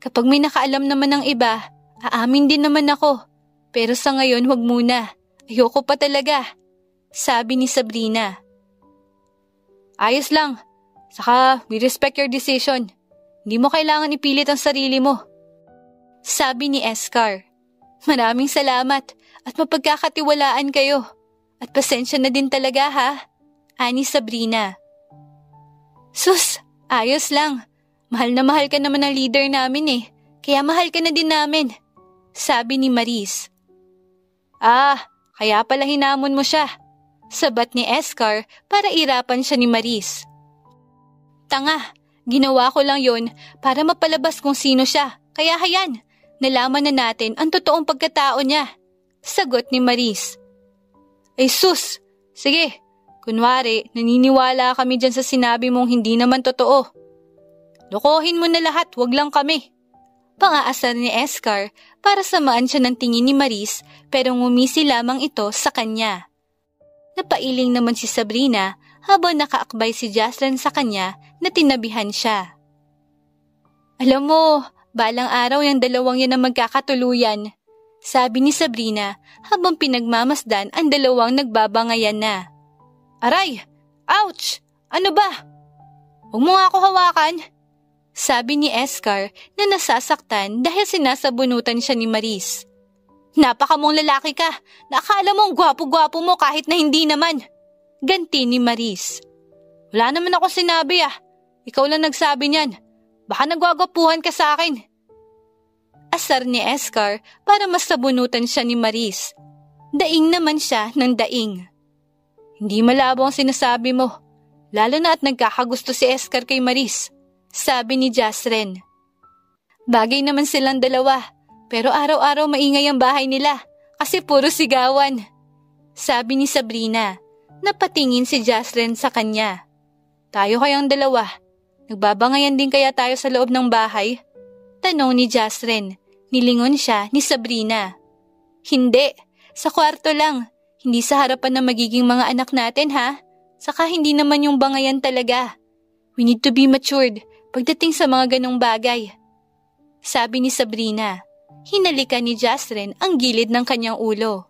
Kapag may nakaalam naman ng iba, aamin din naman ako. Pero sa ngayon huwag muna. Ayoko pa talaga. Sabi ni Sabrina. Ayos lang. Saka we respect your decision. Hindi mo kailangan ipilit ang sarili mo. Sabi ni Escar. Maraming salamat at mapagkakatiwalaan kayo. At pasensya na din talaga ha. Ani Sabrina. Sus, ayos lang. Mahal na mahal ka naman ng leader namin eh. Kaya mahal ka na din namin. Sabi ni Maris. Kaya pala hinamon mo siya. Sabat ni Escar para irapan siya ni Maris. Tanga, ginawa ko lang yon para mapalabas kung sino siya. Kaya hayan, nalaman na natin ang totoong pagkatao niya. Sagot ni Maris. Ay sus, sige, kunwari naniniwala kami dyan sa sinabi mong hindi naman totoo. Lokohin mo na lahat, wag lang kami. Pangaasar ni Escar para samaan siya ng tingin ni Maris pero ngumisi lamang ito sa kanya. Napailing naman si Sabrina habang nakaakbay si Jazren sa kanya na tinabihan siya. Alam mo, balang araw yung dalawang yan ang magkakatuluyan. Sabi ni Sabrina habang pinagmamasdan ang dalawang nagbabangayan na. Aray! Ouch! Ano ba? Huwag mo nga ako hawakan! Sabi ni Escar na nasasaktan dahil sinasabunutan siya ni Maris. Napakamong lalaki ka! Nakala mong gwapo-gwapo mo kahit na hindi naman! Ganti ni Maris. Wala naman ako sinabi Ikaw lang nagsabi niyan. Baka nagwagwapuhan ka sa akin. Asar ni Escar para masabunutan siya ni Maris. Daing naman siya ng daing. Hindi malabo ang sinasabi mo. Lalo na at nagkakagusto si Escar kay Maris. Sabi ni Jazren. Bagay naman silang dalawa, pero araw-araw maingay ang bahay nila kasi puro sigawan. Sabi ni Sabrina, napatingin si Jazren sa kanya. Tayo kayang dalawa, nagbabangayan din kaya tayo sa loob ng bahay? Tanong ni Jazren, nilingon siya ni Sabrina. Hindi, sa kwarto lang, hindi sa harapan ng magiging mga anak natin ha? Saka hindi naman yung bangayan talaga. We need to be matured pagdating sa mga ganong bagay. Sabi ni Sabrina, hinalikan ni Jazren ang gilid ng kanyang ulo.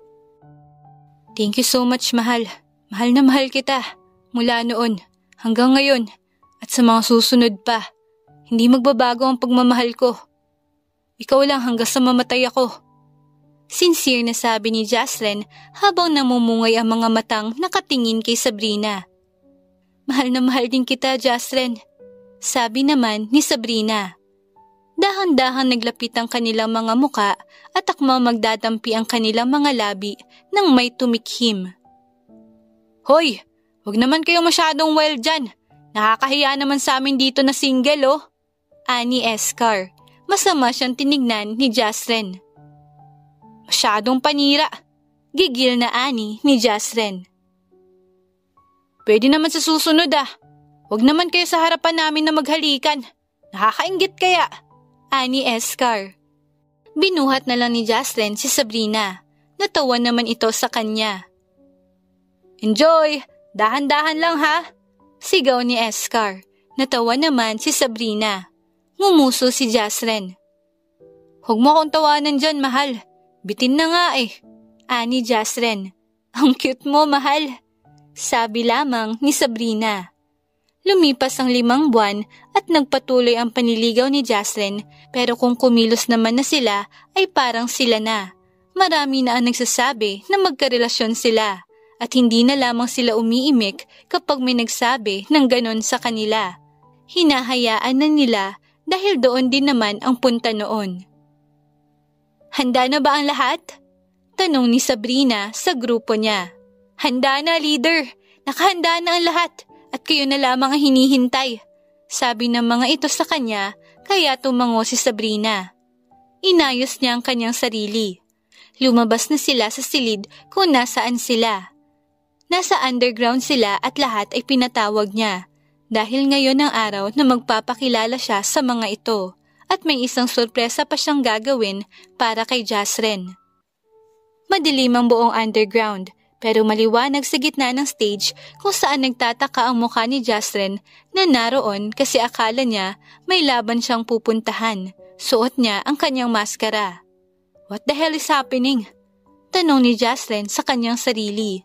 Thank you so much, mahal. Mahal na mahal kita. Mula noon, hanggang ngayon, at sa mga susunod pa. Hindi magbabago ang pagmamahal ko. Ikaw lang hanggang sa mamatay ako. Sincere na sabi ni Jazren habang namumungay ang mga matang nakatingin kay Sabrina. Mahal na mahal din kita, Jazren. Sabi naman ni Sabrina. Dahan-dahan naglapit ang kanilang mga muka at akmang magdadampi ang kanilang mga labi nang may tumikhim. Hoy, wag naman kayo masyadong wild dyan. Nakakahiya naman sa amin dito na single oh. Ani Escar. Masama siyang tinignan ni Jasren. Masyadong panira. Gigil na ani ni Jasren. Pwede naman sa susunod ah. Wag naman kayo sa harapan namin na maghalikan. Nakakainggit kaya. Ani Escar. Binuhat na lang ni Jasren si Sabrina. Natawa naman ito sa kanya. Enjoy! Dahan-dahan lang ha! Sigaw ni Escar. Natawa naman si Sabrina. Ngumuso si Jasren. Huwag mo akong tawanan dyan, mahal. Bitin na nga eh. Ani Jasren. Ang cute mo, mahal. Sabi lamang ni Sabrina. Lumipas ang 5 buwan at nagpatuloy ang panliligaw ni Jasren, pero kung kumilos naman na sila ay parang sila na. Marami na ang nagsasabi na magkarelasyon sila at hindi na lamang sila umiimik kapag may nagsabi ng ganon sa kanila. Hinahayaan na nila dahil doon din naman ang punta noon. Handa na ba ang lahat? Tanong ni Sabrina sa grupo niya. Handa na, leader. Nakahanda na ang lahat. At kayo na lamang ang hinihintay. Sabi ng mga ito sa kanya, kaya tumango si Sabrina. Inayos niya ang kanyang sarili. Lumabas na sila sa silid kung nasaan sila. Nasa underground sila at lahat ay pinatawag niya. Dahil ngayon ang araw na magpapakilala siya sa mga ito. At may isang sorpresa pa siyang gagawin para kay Jasren. Madilim ang buong underground. Pero maliwanag sa gitna ng stage kung saan nagtataka ang mukha ni Jasren na naroon kasi akala niya may laban siyang pupuntahan. Suot niya ang kanyang maskara. What the hell is happening? Tanong ni Jasren sa kanyang sarili.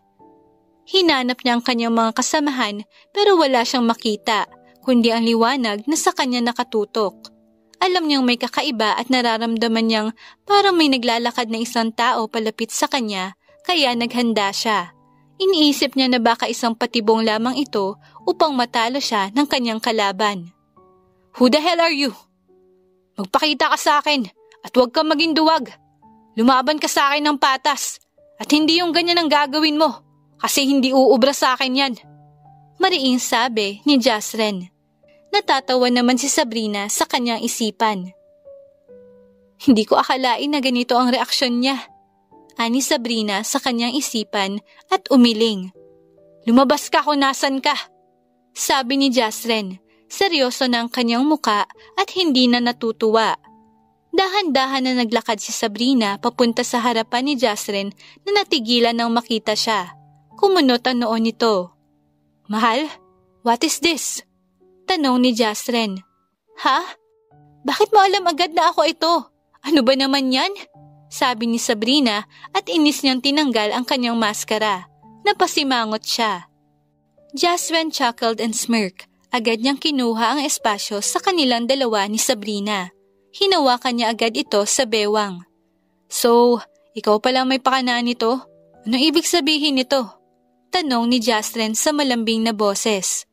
Hinanap niya ang kanyang mga kasamahan pero wala siyang makita, kundi ang liwanag na sa kanya nakatutok. Alam niyang may kakaiba at nararamdaman niyang parang may naglalakad na isang tao palapit sa kanya. Kaya naghanda siya. Iniisip niya na baka isang patibong lamang ito upang matalo siya ng kanyang kalaban. Who the hell are you? Magpakita ka sa akin at huwag kang maging duwag. Lumaban ka sa akin ng patas at hindi yung ganyan ang gagawin mo kasi hindi uubra sa akin yan. Mariing sabi ni Jasren. Natatawa naman si Sabrina sa kanyang isipan. Hindi ko akalain na ganito ang reaksyon niya. Ani Sabrina sa kanyang isipan at umiling. Lumabas ka kung nasan ka. Sabi ni Jasren. Seryoso na ang kanyang muka at hindi na natutuwa. Dahan-dahan na naglakad si Sabrina papunta sa harapan ni Jasren na natigilan nang makita siya. Kumunot ang noo nito. Mahal, what is this? Tanong ni Jasren. Ha? Bakit mo alam agad na ako ito? Ano ba naman yan? Sabi ni Sabrina at inis niyang tinanggal ang kanyang maskara. Napasimangot siya. Jasren chuckled and smirked. Agad niyang kinuha ang espasyo sa kanilang dalawa ni Sabrina. Hinawakan niya agad ito sa bewang. So, ikaw pala may pakanaan nito? Anong ibig sabihin nito? Tanong ni Jasren sa malambing na boses.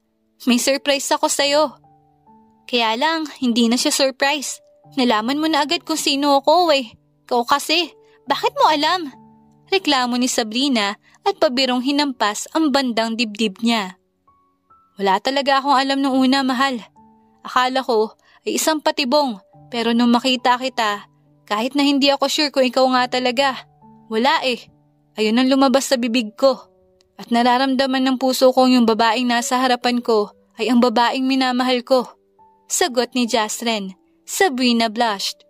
May surprise ako sa'yo. Kaya lang, hindi na siya surprise. Nalaman mo na agad kung sino ako eh. Ikaw kasi, bakit mo alam? Reklamo ni Sabrina at pabirong hinampas ang bandang dibdib niya. Wala talaga akong alam nung una, mahal. Akala ko ay isang patibong, pero nung makita kita, kahit na hindi ako sure kung ikaw nga talaga, wala eh. Ayun ang lumabas sa bibig ko. At nararamdaman ng puso kong yung babaeng nasa harapan ko ay ang babaeng minamahal ko. Sagot ni Jasren. Sabrina blushed.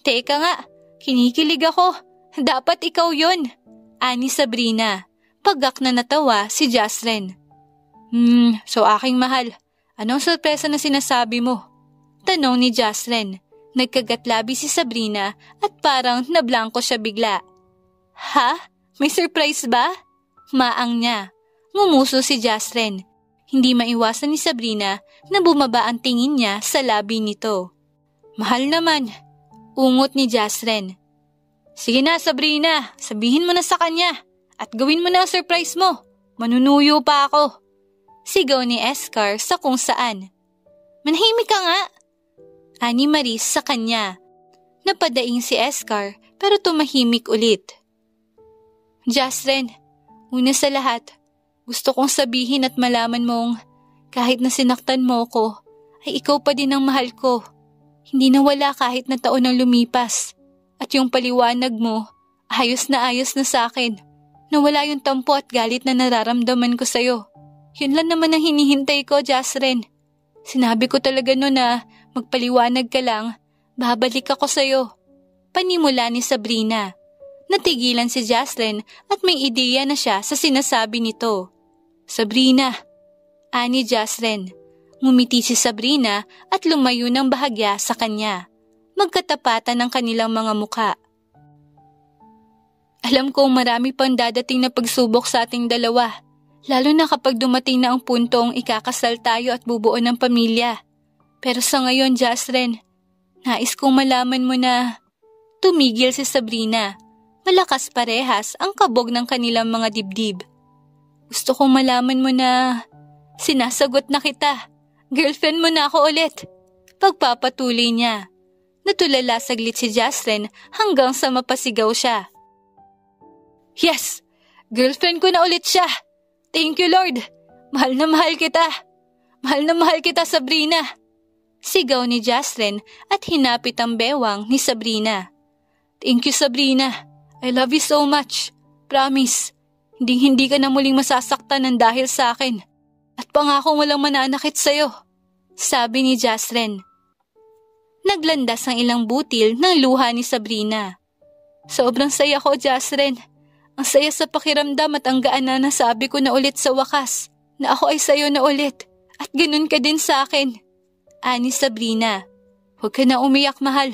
Teka nga, kinikilig ako. Dapat ikaw yon. Ani Sabrina. Pagak na natawa si Jasren. So aking mahal, anong sorpresa na sinasabi mo? Tanong ni Jasren. Nagkagatlabi si Sabrina at parang nablangko siya bigla. Ha? May surprise ba? Maang niya. Ngumuso si Jasren. Hindi maiwasan ni Sabrina na bumaba ang tingin niya sa labi nito. Mahal naman. Ungot ni Jasren. Sige na Sabrina, sabihin mo na sa kanya at gawin mo na ang surprise mo. Manunuyo pa ako. Sigaw ni Escar sa kung saan. Manahimik ka nga. Ani Maris sa kanya. Napadaing si Escar pero tumahimik ulit. Jasren, una sa lahat, Gusto kong sabihin at malaman mong kahit na sinaktan mo ko, ay ikaw pa din ang mahal ko. Hindi nawala kahit na taon ang lumipas. At yung paliwanag mo, ayos na sa akin. Nawala yung tampo at galit na nararamdaman ko sa'yo. Yun lang naman ang hinihintay ko, Jasren. Sinabi ko talaga no na magpaliwanag ka lang, babalik ako sa'yo. Panimula ni Sabrina. Natigilan si Jasren at may ideya na siya sa sinasabi nito. Sabrina, ani Jasren. Ngumiti si Sabrina at lumayo ng bahagya sa kanya. Magkatapatan ng kanilang mga muka. Alam kong marami pang dadating na pagsubok sa ating dalawa, lalo na kapag dumating na ang puntong ikakasal tayo at bubuo ng pamilya. Pero sa ngayon, Jasren, nais kong malaman mo na tumigil si Sabrina. Malakas parehas ang kabog ng kanilang mga dibdib. Gusto kong malaman mo na sinasagot na kita. Girlfriend mo na ako ulit. Pagpapatuloy niya. Natulala saglit si Jasren hanggang sa mapasigaw siya. Yes! Girlfriend ko na ulit siya! Thank you, Lord! Mahal na mahal kita! Mahal na mahal kita, Sabrina! Sigaw ni Jasren at hinapit ang bewang ni Sabrina. Thank you, Sabrina. I love you so much. Promise, hindi ka na muling masasaktan ng dahil sa akin. At pangakong walang mananakit sa'yo, sabi ni Jasren. Naglandas ang ilang butil ng luha ni Sabrina. Sobrang saya ko, Jasren. Ang saya sa pakiramdam at ang gaan na nasabi ko na ulit sa wakas na ako ay sayo na ulit at ganun ka din sa akin. Ani Sabrina. Huwag ka na umiyak, mahal.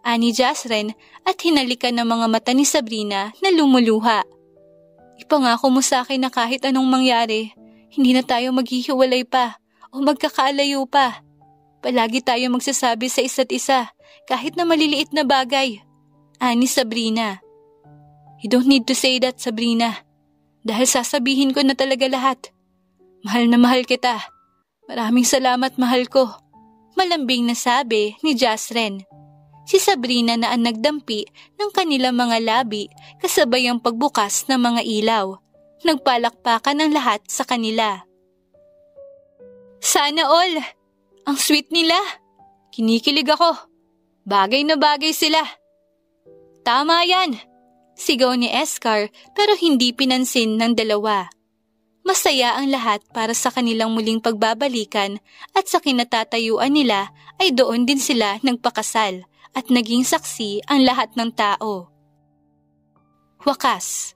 Ani Jasren at hinalikan ng mga mata ni Sabrina na lumuluha. Ipangako mo sa akin na kahit anong mangyari, hindi na tayo maghihiwalay pa o magkakalayo pa. Palagi tayo magsasabi sa isa't isa kahit na maliliit na bagay. Ani Sabrina. You don't need to say that, Sabrina. Dahil sasabihin ko na talaga lahat. Mahal na mahal kita. Maraming salamat, mahal ko. Malambing na sabi ni Jasren. Si Sabrina na ang nagdampi ng kanilang mga labi kasabay ang pagbukas ng mga ilaw. Nagpalakpakan ang lahat sa kanila. Sana all! Ang sweet nila! Kinikilig ako. Bagay na bagay sila. Tama yan! Sigaw ni Escar pero hindi pinansin ng dalawa. Masaya ang lahat para sa kanilang muling pagbabalikan at sa kinatatayuan nila ay doon din sila nagpakasal at naging saksi ang lahat ng tao. Wakas.